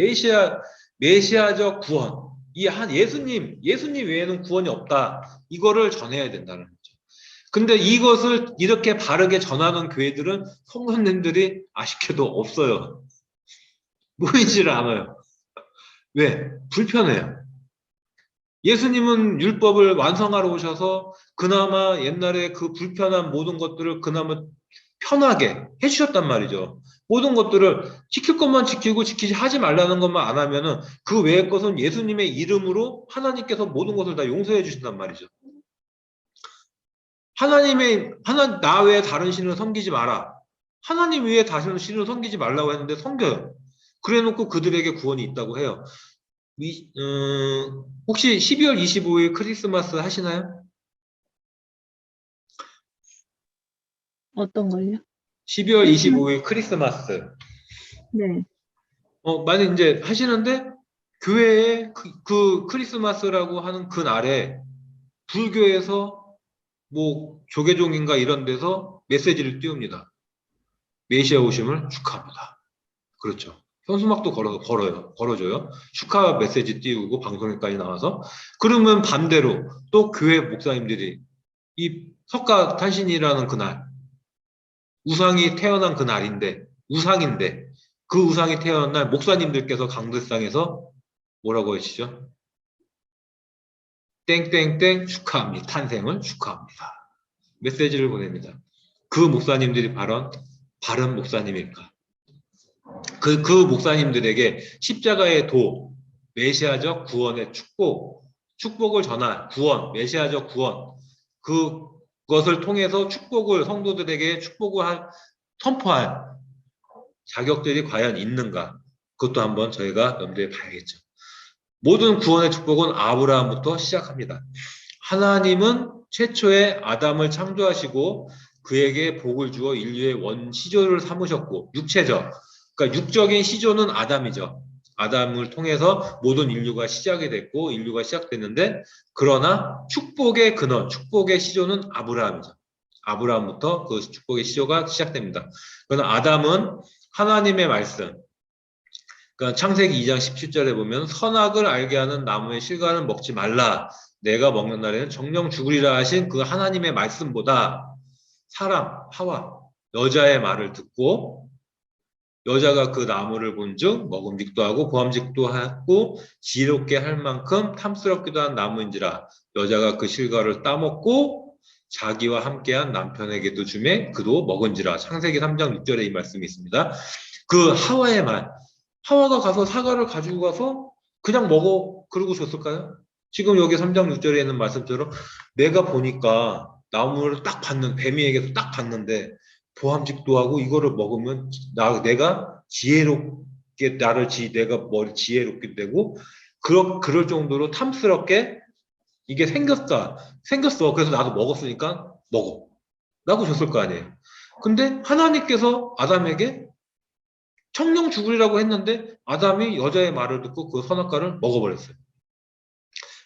메시아적 구원. 예수님 외에는 구원이 없다. 이거를 전해야 된다는 거죠. 근데 이것을 이렇게 바르게 전하는 교회들은 성도님들이 아쉽게도 없어요. 모이지를 않아요. 왜? 불편해요. 예수님은 율법을 완성하러 오셔서 그나마 옛날에 그 불편한 모든 것들을 그나마 편하게 해주셨단 말이죠. 모든 것들을 지킬 것만 지키고 지키지 하지 말라는 것만 안 하면은 그 외의 것은 예수님의 이름으로 하나님께서 모든 것을 다 용서해 주신단 말이죠. 나 외에 다른 신을 섬기지 마라. 하나님 외에 다른 신을 섬기지 말라고 했는데 섬겨요. 그래 놓고 그들에게 구원이 있다고 해요. 혹시 12월 25일 크리스마스 하시나요? 어떤 걸요? 12월 크리스마스. 25일 크리스마스. 네. 만약 이제 하시는데 교회에 그 크리스마스라고 하는 그 날에 불교에서 뭐 조계종인가 이런 데서 메시지를 띄웁니다. 메시아 오심을 축하합니다. 그렇죠. 현수막도 걸어줘요. 축하 메시지 띄우고 방송에까지 나와서. 그러면 반대로 또 교회 목사님들이 이 석가탄신이라는 그날, 우상이 태어난 그날인데, 우상인데, 그 우상이 태어난 날 목사님들께서 강들상에서 뭐라고 하시죠? 땡땡땡 축하합니다. 탄생을 축하합니다. 메시지를 보냅니다. 그 목사님들이 바른 목사님일까? 그 목사님들에게 십자가의 도, 메시아적 구원의 축복을 전할 구원, 메시아적 구원, 그것을 통해서 성도들에게 축복을 선포할 자격들이 과연 있는가? 그것도 한번 저희가 염두에 봐야겠죠. 모든 구원의 축복은 아브라함부터 시작합니다. 하나님은 최초의 아담을 창조하시고 그에게 복을 주어 인류의 원시조를 삼으셨고, 그러니까 육적인 시조는 아담이죠. 아담을 통해서 모든 인류가 시작이 됐고 인류가 시작됐는데, 그러나 축복의 근원, 축복의 시조는 아브라함이죠. 아브라함부터 그 축복의 시조가 시작됩니다. 그러나 아담은 하나님의 말씀, 그러니까 창세기 2장 17절에 보면 선악을 알게 하는 나무의 실과는 먹지 말라. 내가 먹는 날에는 정령 죽으리라 하신 그 하나님의 말씀보다 사람, 하와, 여자의 말을 듣고 여자가 그 나무를 본즉 먹음직도 하고 보암직도 하고 지혜롭게 할 만큼 탐스럽기도 한 나무인지라. 여자가 그 실과를 따먹고 자기와 함께한 남편에게도 주매 그도 먹은지라. 창세기 3장 6절에 이 말씀이 있습니다. 그 하와의 말, 하와가 가서 사과를 가지고 가서 그냥 먹어 그러고 줬을까요? 지금 여기 3장 6절에 있는 말씀처럼 내가 보니까 나무를 뱀이에게서 딱 봤는데 보암직도 하고 이거를 먹으면 내가 지혜롭게 내가 지혜롭게 되고 그럴 정도로 탐스럽게 이게 생겼어. 그래서 나도 먹었으니까 먹어 라고 줬을 거 아니에요. 근데 하나님께서 아담에게 청령 죽으리라고 했는데 아담이 여자의 말을 듣고 그 선악과를 먹어버렸어요.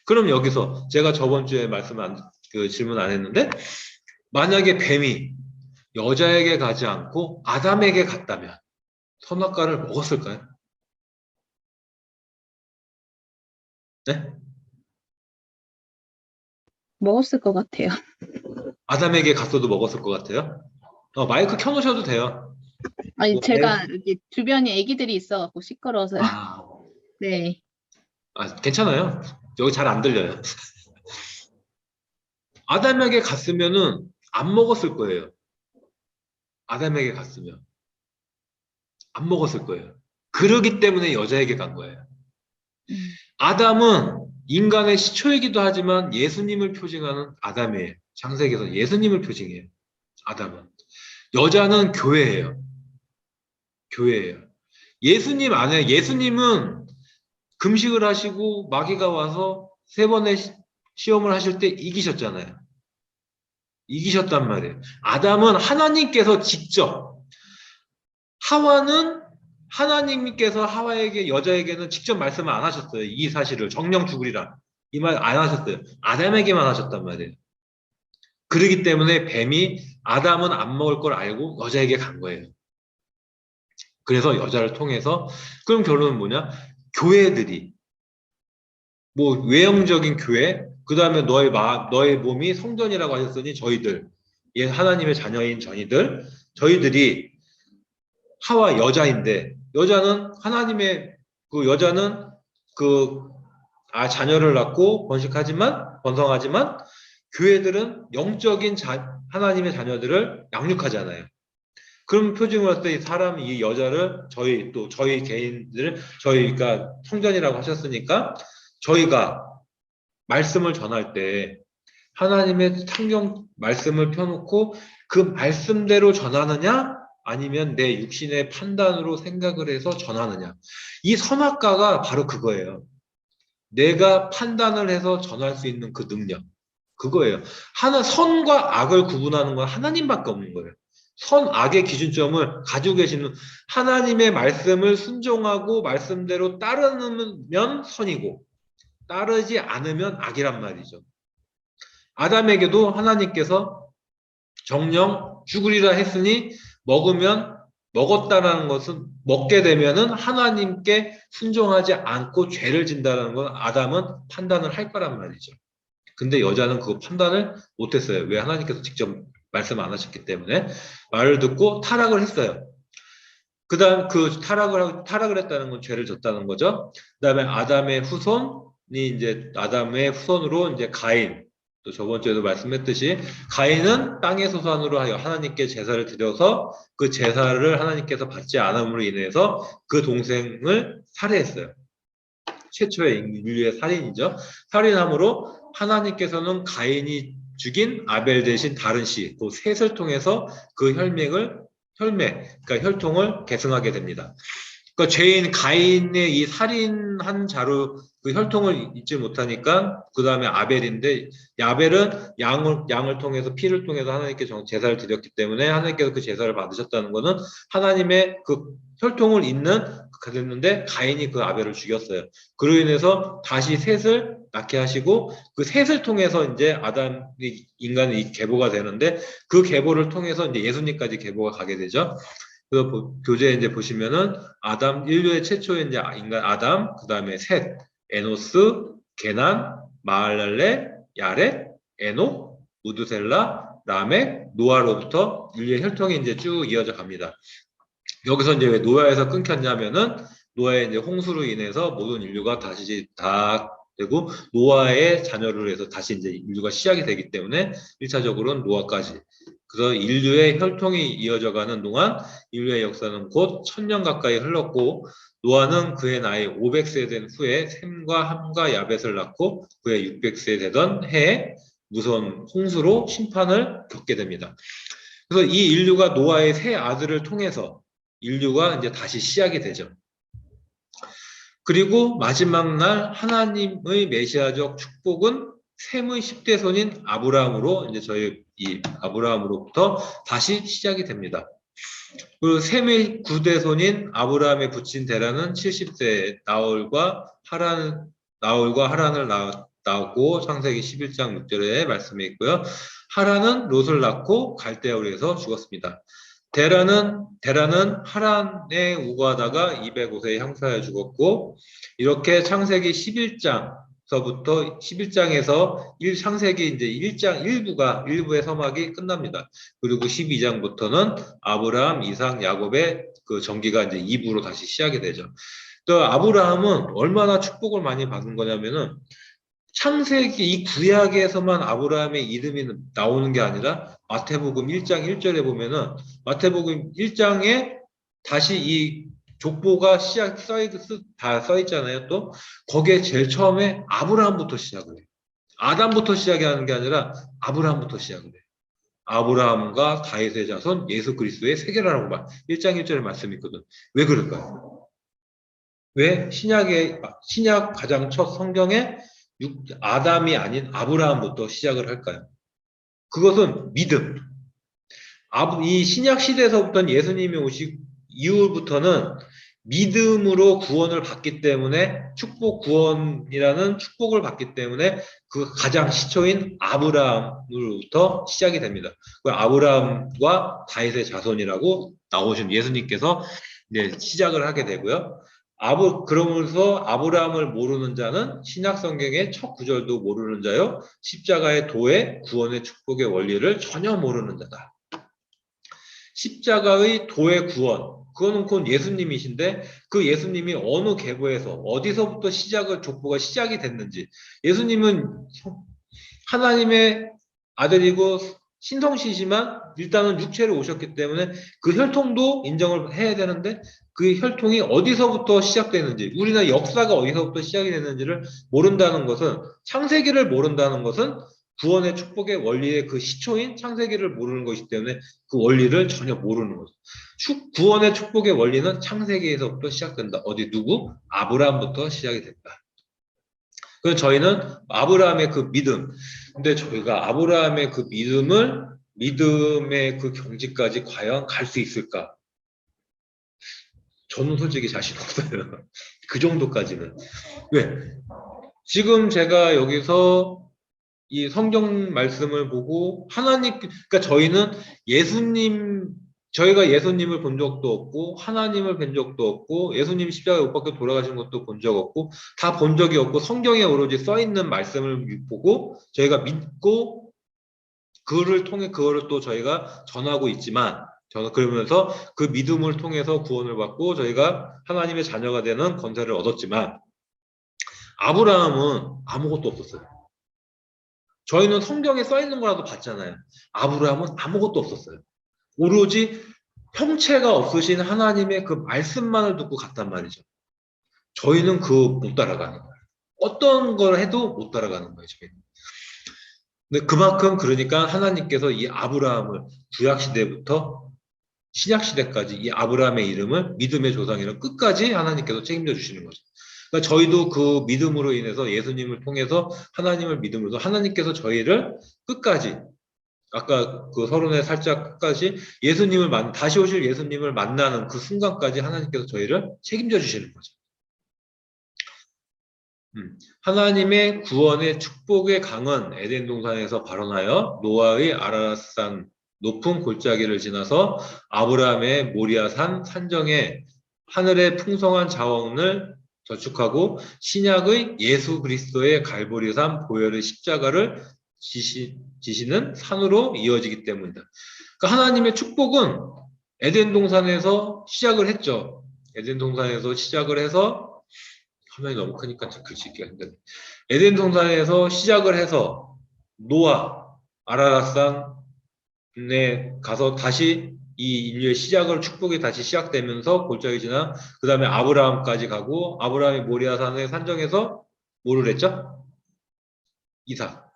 그럼 여기서 제가 저번 주에 질문 안 했는데, 만약에 뱀이 여자에게 가지 않고 아담에게 갔다면 선악과를 먹었을까요? 네? 먹었을 것 같아요. 아담에게 갔어도 먹었을 것 같아요? 마이크 켜놓으셔도 돼요. 아니, 뭐, 제가 여기 주변에 애기들이 있어갖고 시끄러워서요. 네. 괜찮아요. 여기 잘 안 들려요. 아담에게 갔으면은 안 먹었을 거예요. 아담에게 갔으면 안 먹었을 거예요. 그러기 때문에 여자에게 간 거예요. 아담은 인간의 시초이기도 하지만 예수님을 표징하는 아담이에요. 창세기에서 예수님을 표징해요. 아담은. 여자는 교회예요. 예수님은 금식을 하시고 마귀가 와서 3번의 시험을 하실 때 이기셨잖아요. 이기셨단 말이에요. 아담은 하나님께서 직접, 하와는 하나님께서 여자에게는 직접 말씀을 안 하셨어요. 이 사실을 정령 죽으리라 이 말 안 하셨어요. 아담에게만 하셨단 말이에요. 그러기 때문에 뱀이 아담은 안 먹을 걸 알고 여자에게 간 거예요. 그래서 여자를 통해서, 그럼 결론은 뭐냐? 교회들이 외형적인 교회, 그 다음에 너의 몸이 성전이라고 하셨으니 하나님의 자녀인 저희들이 여자인데, 여자는 자녀를 낳고 번성하지만 교회들은 영적인 하나님의 자녀들을 양육하잖아요. 그럼 표징으로 했을 때 이 사람이 이 여자를 저희 개인들을 저희가 성전이라고 하셨으니까 저희가 말씀을 전할 때 하나님의 성경 말씀을 펴놓고 그 말씀대로 전하느냐 아니면 내 육신의 판단으로 생각을 해서 전하느냐. 이 선악과가 바로 그거예요. 내가 판단을 해서 전할 수 있는 그 능력. 그거예요. 선과 악을 구분하는 건 하나님밖에 없는 거예요. 선, 악의 기준점을 가지고 계시는 하나님의 말씀을 순종하고 말씀대로 따르면 선이고 따르지 않으면 악이란 말이죠. 아담에게도 하나님께서 정령 죽으리라 했으니 먹었다라는 것은 먹게 되면은 하나님께 순종하지 않고 죄를 진다는 건 아담은 판단을 할 거란 말이죠. 근데 여자는 그 판단을 못했어요. 왜? 하나님께서 직접 말씀 안 하셨기 때문에 말을 듣고 타락을 했어요. 그 다음 타락을 했다는 건 죄를 졌다는 거죠. 그 다음에 아담의 후손으로 이제 가인, 또 저번 주에도 말씀했듯이 가인은 땅의 소산으로 하여 하나님께 제사를 드려서 그 제사를 하나님께서 받지 않음으로 인해서 그 동생을 살해했어요. 최초의 인류의 살인이죠. 살인함으로 하나님께서는 가인이 죽인 아벨 대신 다른 씨, 또 셋을 통해서 그 그러니까 혈통을 계승하게 됩니다. 그러니까 죄인 가인의 이 살인한 자로 그 혈통을 잊지 못하니까 그 다음에 아벨인데 아벨은 양을 통해서 피를 통해서 하나님께 제사를 드렸기 때문에 하나님께서 그 제사를 받으셨다는 것은 하나님의 그 혈통을 잇는 그랬는데 가인이 그 아벨을 죽였어요. 그로 인해서 다시 셋을 낳게 하시고 그 셋을 통해서 이제 인간이 계보가 되는데 그 계보를 통해서 이제 예수님까지 계보가 가게 되죠. 그 교재에 이제 보시면은 인류의 최초의 이제 인간 아담, 그 다음에 셋, 에노스, 게난, 마할랄레, 야렛, 에녹, 우드셀라, 라멕, 노아로부터 인류의 혈통이 이제 쭉 이어져 갑니다. 여기서 이제 왜 노아에서 끊겼냐면은 노아의 이제 홍수로 인해서 모든 인류가 다시 다 되고 노아의 자녀를 해서 다시 이제 인류가 시작이 되기 때문에 1차적으로는 노아까지. 그래서 인류의 혈통이 이어져 가는 동안 인류의 역사는 곧 1000년 가까이 흘렀고 노아는 그의 나이 500세 된 후에 셈과 함과 야벳을 낳고 그의 600세 되던 해에 무서운 홍수로 심판을 겪게 됩니다. 그래서 이 인류가 노아의 세 아들을 통해서 인류가 이제 다시 시작이 되죠. 그리고 마지막 날 하나님의 메시아적 축복은 셈의 10대 손인 아브라함으로 이제 저희 이 아브라함으로부터 다시 시작이 됩니다. 그리고 셈의 9대 손인 아브라함의 부친 데라는 70세 나홀과 하란을 낳았고 창세기 11장 6절에 말씀이 있고요. 하란은 롯을 낳고 갈대아우르에서 죽었습니다. 데라는 하란에 우거하다가 205세에 형사에 죽었고 이렇게 창세기 11장에서 창세기 이제 1장 일부의 서막이 끝납니다. 그리고 12장부터는 아브라함, 이삭, 야곱의 그 전기가 이제 2부로 다시 시작이 되죠. 또 아브라함은 얼마나 축복을 많이 받은 거냐면은 창세기 이 구약에서만 아브라함의 이름이 나오는 게 아니라 마태복음 1장 1절에 보면은 마태복음 1장에 다시 이 족보가 다 써 있잖아요. 또 거기에 제일 처음에 아브라함부터 시작을 해요. 아담부터 시작하는 게 아니라 아브라함부터 시작을 해요. 아브라함과 다윗의 자손 예수 그리스도의 세계라라고 1장 1절에 말씀이 있거든. 왜 그럴까요? 왜 신약 가장 첫 성경에 아담이 아닌 아브라함부터 시작을 할까요? 그것은 믿음. 이 신약 시대에서부터는 예수님이 오신 이후부터는 믿음으로 구원을 받기 때문에 구원이라는 축복을 받기 때문에 그 가장 시초인 아브라함으로부터 시작이 됩니다. 그 아브라함과 다윗의 자손이라고 나오신 예수님께서 이제 시작을 하게 되고요. 그러면서 아브라함을 모르는 자는 신약 성경의 첫 구절도 모르는 자요. 십자가의 도의 구원의 축복의 원리를 전혀 모르는 자다. 십자가의 도의 구원, 그거는 곧 예수님이신데 그 예수님이 어느 계보에서 어디서부터 족보가 시작이 됐는지 예수님은 하나님의 아들이고 신성시지만 일단은 육체로 오셨기 때문에 그 혈통도 인정을 해야 되는데 그 혈통이 어디서부터 시작되는지 우리나라 역사가 어디서부터 시작이 됐는지를 모른다는 것은 창세기를 모른다는 것은 구원의 축복의 원리의 그 시초인 창세기를 모르는 것이기 때문에 그 원리를 전혀 모르는 거죠. 구원의 축복의 원리는 창세기에서부터 시작된다. 어디 누구? 아브라함부터 시작이 된다. 그래서 저희는 아브라함의 그 믿음, 근데 저희가 아브라함의 그 믿음의 그 경지까지 과연 갈 수 있을까? 저는 솔직히 자신 없어요. 그 정도까지는. 왜? 지금 제가 여기서 이 성경 말씀을 보고 그러니까 저희는 저희가 예수님을 본 적도 없고 하나님을 본 적도 없고 예수님 십자가에 못 박혀 돌아가신 것도 본 적 없고 다 본 적이 없고 성경에 오로지 써 있는 말씀을 보고 저희가 믿고 그를 통해 그거를 또 저희가 전하고 있지만 저는 그러면서 그 믿음을 통해서 구원을 받고 저희가 하나님의 자녀가 되는 권세를 얻었지만 아브라함은 아무것도 없었어요. 저희는 성경에 써 있는 거라도 봤잖아요. 아브라함은 아무것도 없었어요. 오로지 형체가 없으신 하나님의 그 말씀만을 듣고 갔단 말이죠. 저희는 그거 못 따라가는 거예요. 어떤 걸 해도 못 따라가는 거예요, 저희는. 근데 그만큼 그러니까 하나님께서 이 아브라함을 구약시대부터 신약시대까지 이 아브라함의 이름을 믿음의 조상이라 끝까지 하나님께서 책임져 주시는 거죠. 그러니까 저희도 그 믿음으로 인해서 예수님을 통해서 하나님을 믿음으로서 하나님께서 저희를 끝까지 아까 그 서론에 살짝 끝까지 다시 오실 예수님을 만나는 그 순간까지 하나님께서 저희를 책임져 주시는 거죠. 하나님의 구원의 축복의 강은 에덴 동산에서 발원하여 노아의 아라산 높은 골짜기를 지나서 아브라함의 모리아산 산정에 하늘의 풍성한 자원을 저축하고 신약의 예수 그리스도의 갈보리산 보혈의 십자가를 지시는 산으로 이어지기 때문이다. 그러니까 하나님의 축복은 에덴 동산에서 시작을 했죠. 에덴 동산에서 시작을 해서 화면이 너무 크니까 글씨 읽기가 힘드네. 에덴 동산에서 시작을 해서 노아 아라랏산에 가서 다시 이 인류의 축복이 다시 시작되면서 골짜기 지나 그 다음에 아브라함까지 가고 아브라함이 모리아산의 산정에서 뭐를 했죠? 이삭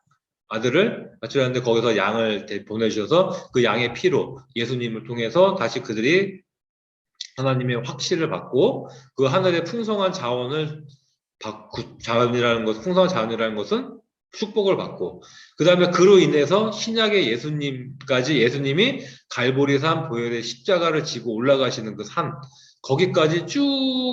아들을 바치려는데 거기서 양을 보내주셔서 그 양의 피로 예수님을 통해서 다시 그들이 하나님의 확신을 받고 그 하늘의 풍성한 풍성한 자원이라는 것은 축복을 받고 그 다음에 그로 인해서 신약의 예수님이 갈보리산 보혈의 십자가를 지고 올라가시는 그 산 거기까지 쭉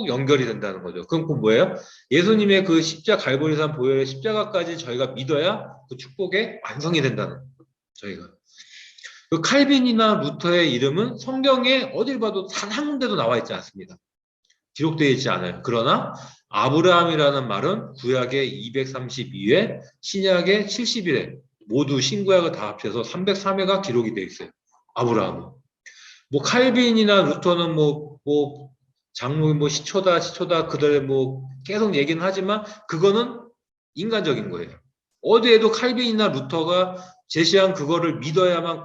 연결이 된다는 거죠. 그럼 그 뭐예요? 예수님의 그 갈보리산 보혈의 십자가까지 저희가 믿어야 그 축복의 완성이 된다는 거예요. 저희가. 그 칼빈이나 루터의 이름은 성경에 어딜 봐도 단 한 군데도 나와 있지 않습니다. 기록되어 있지 않아요. 그러나 아브라함이라는 말은 구약의 232회, 신약의 71회, 모두 신구약을 다 합쳐서 303회가 기록이 되어 있어요. 아브라함은. 뭐 칼빈이나 루터는 장로의 시초다 그들 계속 얘기는 하지만 그거는 인간적인 거예요. 어디에도 칼빈이나 루터가 제시한 그거를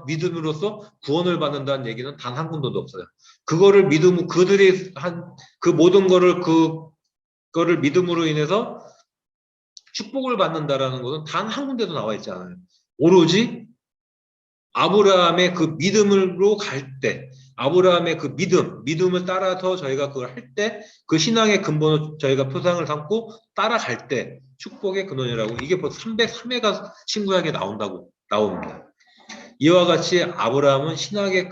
믿음으로써 구원을 받는다는 얘기는 단 한 군데도 없어요. 그거를 그들이 그 모든 그거를 믿음으로 인해서 축복을 받는다라는 것은 단 한 군데도 나와 있지 않아요. 오로지 아브라함의 그 믿음으로 갈 때, 아브라함의 그 믿음을 따라서 저희가 그걸 할 때, 그 신앙의 근본을 저희가 표상을 삼고 따라갈 때 축복의 근원이라고 이게 벌써 303회가 신구약에 나옵니다. 이와 같이 아브라함은 신앙의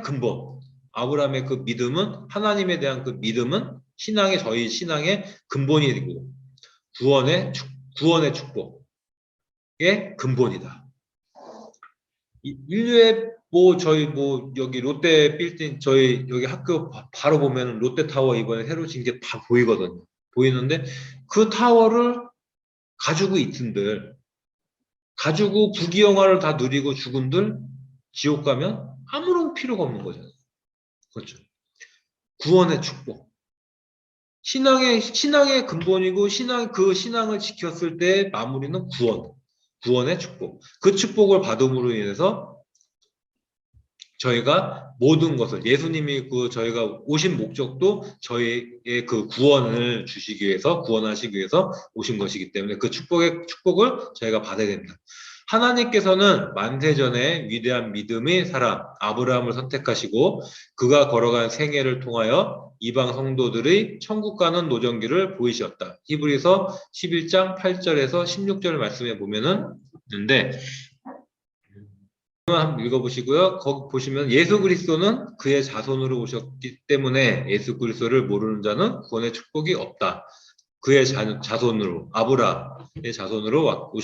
근본, 아브라함의 그 믿음은 하나님에 대한 그 믿음은 저희 신앙의 근본이 되고 구원의 축복의 근본이다. 인류의 저희 여기 롯데 빌딩 저희 여기 학교 바로 보면 롯데타워 이번에 새로 진 게 다 보이거든요. 보이는데 그 타워를 가지고 가지고 부귀영화를 다 누리고 죽은들 지옥 가면 아무런 필요가 없는 거잖아요. 그렇죠. 구원의 축복. 신앙의 근본이고 그 신앙을 지켰을 때 마무리는 구원의 축복. 그 축복을 받음으로 인해서 저희가 모든 것을 예수님이 저희가 오신 목적도 저희의 그 구원을 주시기 위해서 구원하시기 위해서 오신 것이기 때문에 그 축복을 저희가 받아야 됩니다. 하나님께서는 만세전에 위대한 믿음의 사람 아브라함을 선택하시고 그가 걸어간 생애를 통하여 이방 성도들의 천국 가는 노정기를 보이셨다. 히브리서 11장 8절에서 16절 말씀에 보면은 있는데 한번 읽어보시고요. 거기 보시면 예수 그리스도는 그의 자손으로 오셨기 때문에 예수 그리스도를 모르는 자는 구원의 축복이 없다. 그의 자손으로 아브라함의 자손으로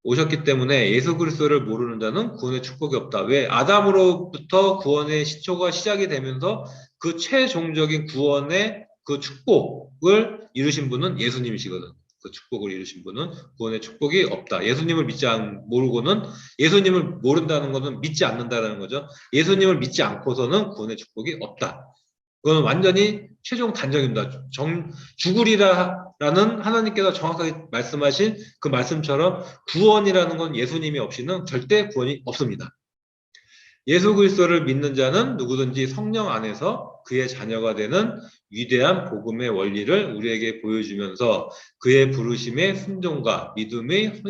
오셨기 때문에 예수 그리스도를 모르는 자는 구원의 축복이 없다. 왜? 아담으로부터 구원의 시초가 시작이 되면서 그 최종적인 구원의 그 축복을 이루신 분은 예수님이시거든. 그 축복을 이루신 분은 구원의 축복이 없다. 예수님을 모르고는 예수님을 모른다는 것은 믿지 않는다는 거죠. 예수님을 믿지 않고서는 구원의 축복이 없다. 그건 완전히 최종 단정입니다. 죽으리라는 하나님께서 정확하게 말씀하신 그 말씀처럼 구원이라는 건 예수님이 없이는 절대 구원이 없습니다. 예수 그리스도를 믿는 자는 누구든지 성령 안에서 그의 자녀가 되는 위대한 복음의 원리를 우리에게 보여주면서 그의 부르심의 순종과 믿음의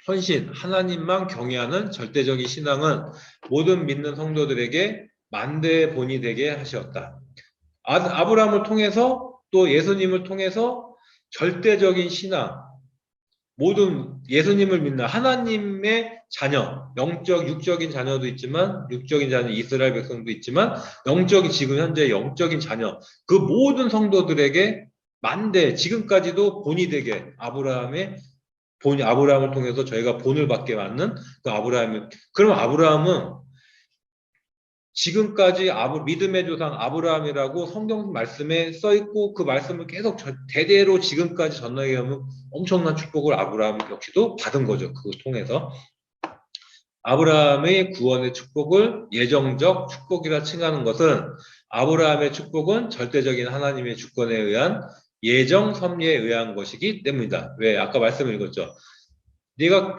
헌신, 하나님만 경외하는 절대적인 신앙은 모든 믿는 성도들에게 만대의 본이 되게 하셨다. 아브라함을 통해서 또 예수님을 통해서 절대적인 신앙, 모든 예수님을 믿는 하나님의 자녀, 육적인 자녀도 있지만 육적인 자녀 이스라엘 백성도 있지만 지금 현재 영적인 자녀 그 모든 성도들에게 지금까지도 본이 되게 아브라함을 통해서 저희가 본을 받게 만든 그 그럼 아브라함은 지금까지 믿음의 조상 아브라함이라고 성경 말씀에 써 있고 그 말씀을 계속 대대로 지금까지 전하게 하면 엄청난 축복을 아브라함 역시도 받은 거죠. 그걸 통해서 아브라함의 구원의 축복을 예정적 축복이라 칭하는 것은 아브라함의 축복은 절대적인 하나님의 주권에 의한 예정 섭리에 의한 것이기 때문이다. 왜? 아까 말씀을 읽었죠. 네가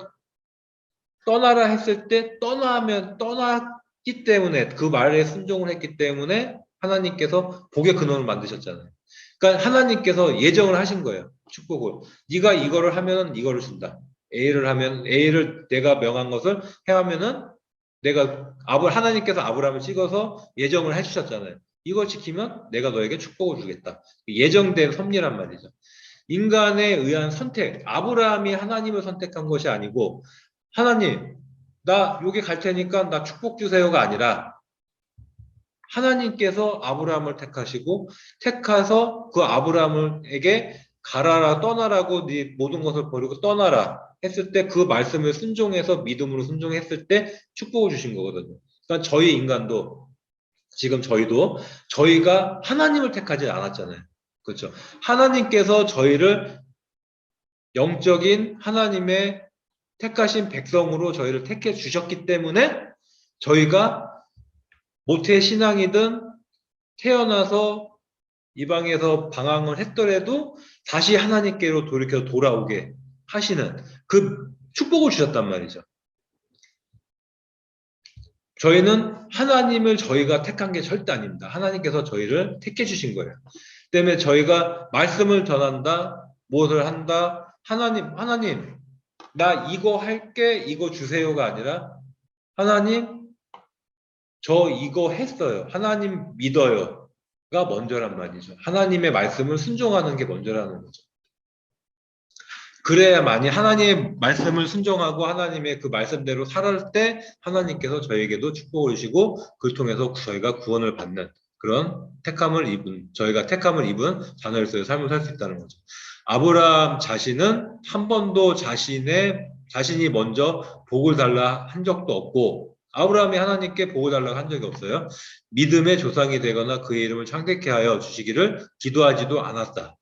떠나라 했을 때 떠났기 때문에 그 말에 순종을 했기 때문에 하나님께서 복의 근원을 만드셨잖아요. 그러니까 하나님께서 예정을 하신 거예요. 축복을. 네가 이거를 하면은 이거를 준다. A를 내가 명한 것을 해하면은 하나님께서 아브라함을 찍어서 예정을 해주셨잖아요. 이걸 지키면 내가 너에게 축복을 주겠다. 예정된 섭리란 말이죠. 인간에 의한 선택, 아브라함이 하나님을 선택한 것이 아니고 하나님, 나 여기 갈 테니까 나 축복 주세요가 아니라 하나님께서 아브라함을 택하서 그 아브라함에게 가라라 떠나라고 네 모든 것을 버리고 떠나라 했을 때 그 말씀을 순종해서 믿음으로 순종했을 때 축복을 주신 거거든요. 그러니까 저희 인간도 지금 저희가 하나님을 택하지 않았잖아요. 그렇죠. 하나님께서 저희를 영적인 하나님의 택하신 백성으로 저희를 택해 주셨기 때문에 저희가 모태 신앙이든 태어나서 이방에서 방황을 했더라도 다시 하나님께로 돌아오게 하시는 그 축복을 주셨단 말이죠. 저희는 하나님을 저희가 택한 게 절대 아닙니다. 하나님께서 저희를 택해 주신 거예요. 때문에 저희가 말씀을 전한다, 무엇을 한다, 하나님, 나 이거 할게, 이거 주세요가 아니라 하나님, 저 이거 했어요. 하나님 믿어요가 먼저란 말이죠. 하나님의 말씀을 순종하는 게 먼저라는 거죠. 그래야만이 하나님의 말씀을 순종하고 하나님의 그 말씀대로 살아갈 때 하나님께서 저에게도 축복을 주시고 그를 통해서 저희가 구원을 받는 그런 저희가 택함을 입은 자녀로서의 삶을 살 수 있다는 거죠. 아브라함 자신은 한 번도 자신이 먼저 복을 달라 한 적도 없고 아브라함이 하나님께 복을 달라고 한 적이 없어요. 믿음의 조상이 되거나 그의 이름을 창대케 하여 주시기를 기도하지도 않았다.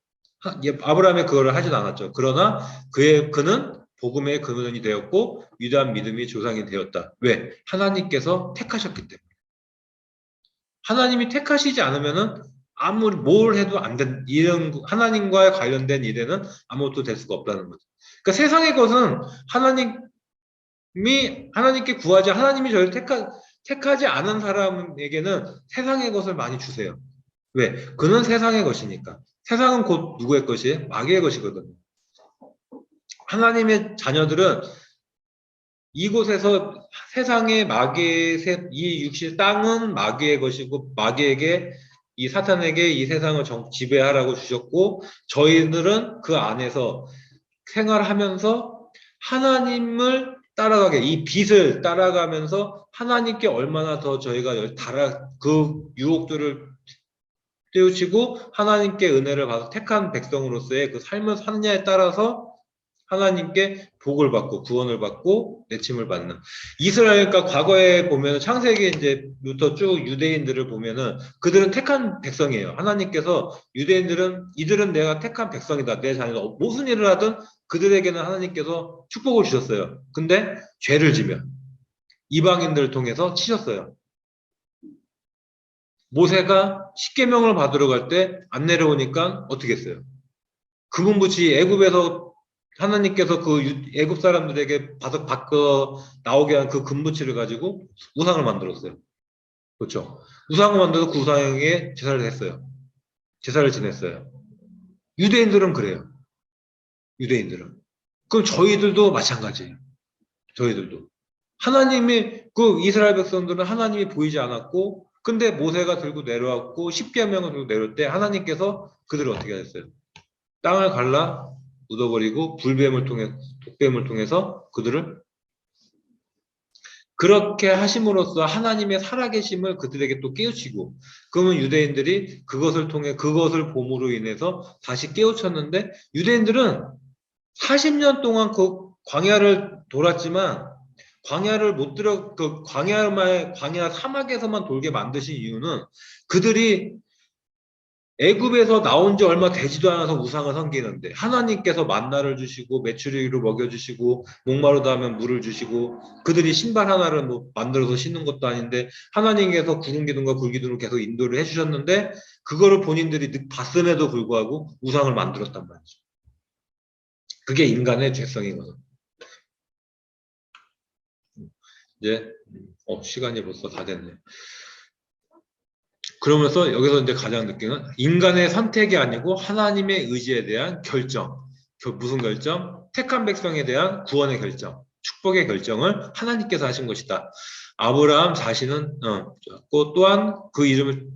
아브라함이 그거를 하진 않았죠. 그러나 그는 복음의 근원이 되었고 위대한 믿음이 조상이 되었다. 왜? 하나님께서 택하셨기 때문에. 하나님이 택하시지 않으면은 아무리 뭘 해도 안 된, 이런, 하나님과 관련된 일에는 아무것도 될 수가 없다는 거죠. 그러니까 세상의 것은 하나님께 구하지, 하나님이 저를 택하지 않은 사람에게는 세상의 것을 많이 주세요. 왜? 그는 세상의 것이니까. 세상은 곧 누구의 것이에요? 마귀의 것이거든요. 하나님의 자녀들은 이곳에서 세상의 마귀의 이 육실 땅은 마귀의 것이고 마귀에게 이 사탄에게 이 세상을 지배하라고 주셨고 저희들은 그 안에서 생활하면서 하나님을 따라가게 이 빛을 따라가면서 하나님께 얼마나 더 저희가 그 유혹들을 떼우치고 하나님께 은혜를 받아 택한 백성으로서의 그 삶을 사느냐에 따라서 하나님께 복을 받고 구원을 받고 내침을 받는 이스라엘과 과거에 보면 창세기 이제부터 쭉 유대인들을 보면은 그들은 택한 백성이에요. 하나님께서 이들은 내가 택한 백성이다. 내 자녀다. 무슨 일을 하든 그들에게는 하나님께서 축복을 주셨어요. 근데 죄를 지면 이방인들을 통해서 치셨어요. 모세가 십계명을 받으러 갈 때 안 내려오니까 어떻게 했어요? 금은부치 애굽에서 하나님께서 그 애굽 사람들에게 바꿔 나오게 한 그 금부치를 가지고 우상을 만들었어요. 그렇죠? 우상을 만들어서 그 우상에게 제사를 했어요. 제사를 지냈어요. 유대인들은 그래요. 유대인들은. 그럼 저희들도 마찬가지예요. 저희들도. 그 이스라엘 백성들은 하나님이 보이지 않았고, 근데 모세가 들고 내려왔고, 십계명을 들고 내려올 때 하나님께서 그들을 어떻게 하셨어요? 땅을 갈라 묻어버리고 독뱀을 통해서 그들을 그렇게 하심으로써 하나님의 살아계심을 그들에게 또 깨우치고 그러면 유대인들이 그것을 봄으로 인해서 다시 깨우쳤는데 유대인들은 40년 동안 그 광야를 돌았지만 광야 사막에서만 돌게 만드신 이유는 그들이 애굽에서 나온 지 얼마 되지도 않아서 우상을 섬기는데 하나님께서 만나를 주시고 메추리로 먹여주시고 목마르다 하면 물을 주시고 그들이 신발 하나를 만들어서 신는 것도 아닌데 하나님께서 구름 기둥과 불 기둥을 계속 인도를 해주셨는데 그거를 본인들이 봤음에도 불구하고 우상을 만들었단 말이죠. 그게 인간의 죄성이거든. 이제 시간이 벌써 다 됐네. 그러면서 여기서 이제 가장 느끼는 인간의 선택이 아니고 하나님의 의지에 대한 결정. 무슨 결정? 택한 백성에 대한 구원의 결정, 축복의 결정을 하나님께서 하신 것이다. 아브라함 자신은 또한 그 이름을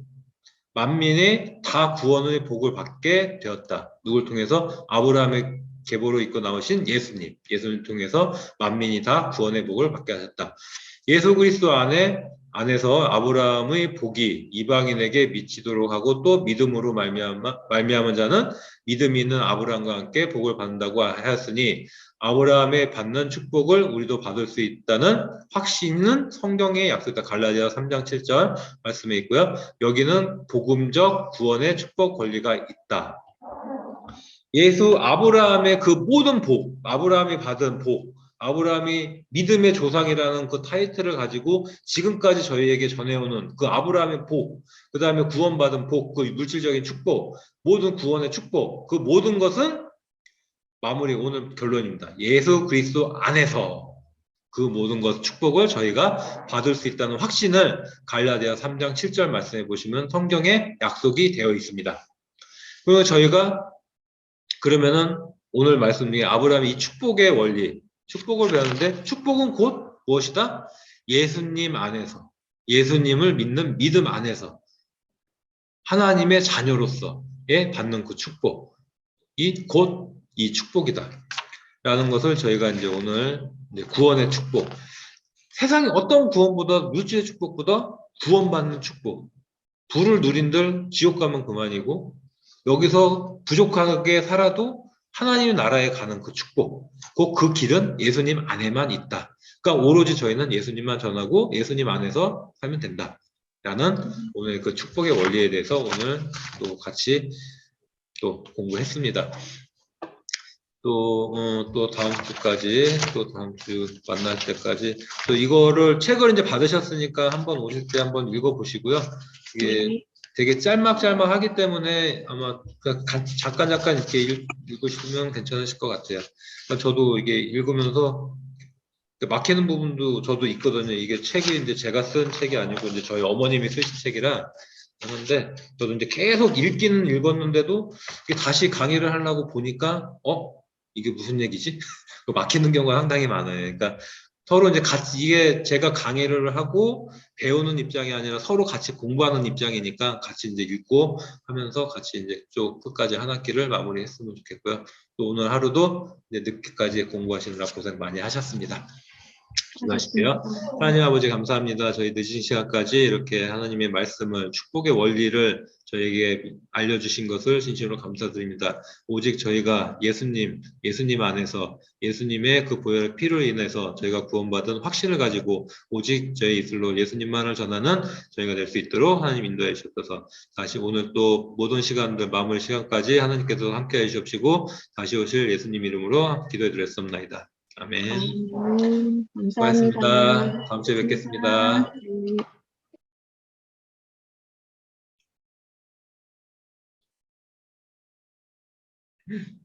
만민이 다 구원의 복을 받게 되었다. 누굴 통해서? 아브라함의 계보로 이끌어 나오신 예수님 통해서 만민이 다 구원의 복을 받게 하셨다. 예수 그리스도 안에서 아브라함의 복이 이방인에게 미치도록 하고 또 믿음으로 말미암은 자는 믿음이 있는 아브라함과 함께 복을 받는다고 하였으니 아브라함의 받는 축복을 우리도 받을 수 있다는 확신은 성경의 약속이다. 갈라디아 3장 7절 말씀에 있고요. 여기는 복음적 구원의 축복 권리가 있다. 아브라함의 그 모든 아브라함이 받은 아브라함이 믿음의 조상이라는 그 타이틀을 가지고 지금까지 저희에게 전해오는 그 아브라함의 그 다음에 구원받은 그 물질적인 축복, 모든 구원의 축복, 그 모든 것은 오늘 결론입니다. 예수 그리스도 안에서 그 모든 것 축복을 저희가 받을 수 있다는 확신을 갈라디아 3장 7절 말씀해 보시면 성경에 약속이 되어 있습니다. 그리고 저희가 그러면은 오늘 말씀 중에 아브라함이 이 축복의 원리, 축복을 배웠는데 축복은 곧 무엇이다? 예수님 안에서, 예수님을 믿는 믿음 안에서 하나님의 자녀로서의 받는 그 축복이 곧 이 축복이다. 라는 것을 저희가 이제 오늘 구원의 축복. 세상에 어떤 구원보다 물질의 축복보다 구원받는 축복. 불을 누린들 지옥 가면 그만이고 여기서 부족하게 살아도 하나님의 나라에 가는 그 축복. 그 길은 예수님 안에만 있다. 그러니까 오로지 저희는 예수님만 전하고 예수님 안에서 살면 된다. 라는 오늘 그 축복의 원리에 대해서 오늘 또 같이 또 공부했습니다. 또 다음 주까지, 또 다음 주 만날 때까지, 또 이거를 책을 이제 받으셨으니까 한번 오실 때 한번 읽어보시고요. 이게 네. 되게 짤막짤막하기 때문에 아마 잠깐 이렇게 읽으시면 괜찮으실 것 같아요. 그러니까 저도 이게 읽으면서 막히는 부분도 저도 있거든요. 이게 책이 이제 제가 쓴 책이 아니고 이제 저희 어머님이 쓰신 책이라 하는데 저도 이제 계속 읽기는 읽었는데도 이게 다시 강의를 하려고 보니까 이게 무슨 얘기지? 막히는 경우가 상당히 많아요. 그러니까 서로 이제 같이 이게 제가 강의를 하고 배우는 입장이 아니라 서로 같이 공부하는 입장이니까 같이 이제 읽고 하면서 같이 이제 쭉 끝까지 한 학기를 마무리했으면 좋겠고요. 또 오늘 하루도 이제 늦게까지 공부하시느라 고생 많이 하셨습니다. 수고하십시오. 하나님 아버지 감사합니다. 저희 늦은 시간까지 이렇게 하나님의 말씀을 축복의 원리를 저에게 알려주신 것을 진심으로 감사드립니다. 오직 저희가 예수님 안에서 예수님의 그 보혈의 피로 인해서 저희가 구원받은 확신을 가지고 오직 저희 입술로 예수님만을 전하는 저희가 될 수 있도록 하나님 인도해 주셔서 다시 오늘 또 모든 시간들 마무리 시간까지 하나님께서 함께 해주시고 다시 오실 예수님 이름으로 기도해 드렸습니다. 아멘. 감사합니다. 수고하셨습니다. 다음 주에 뵙겠습니다. 네.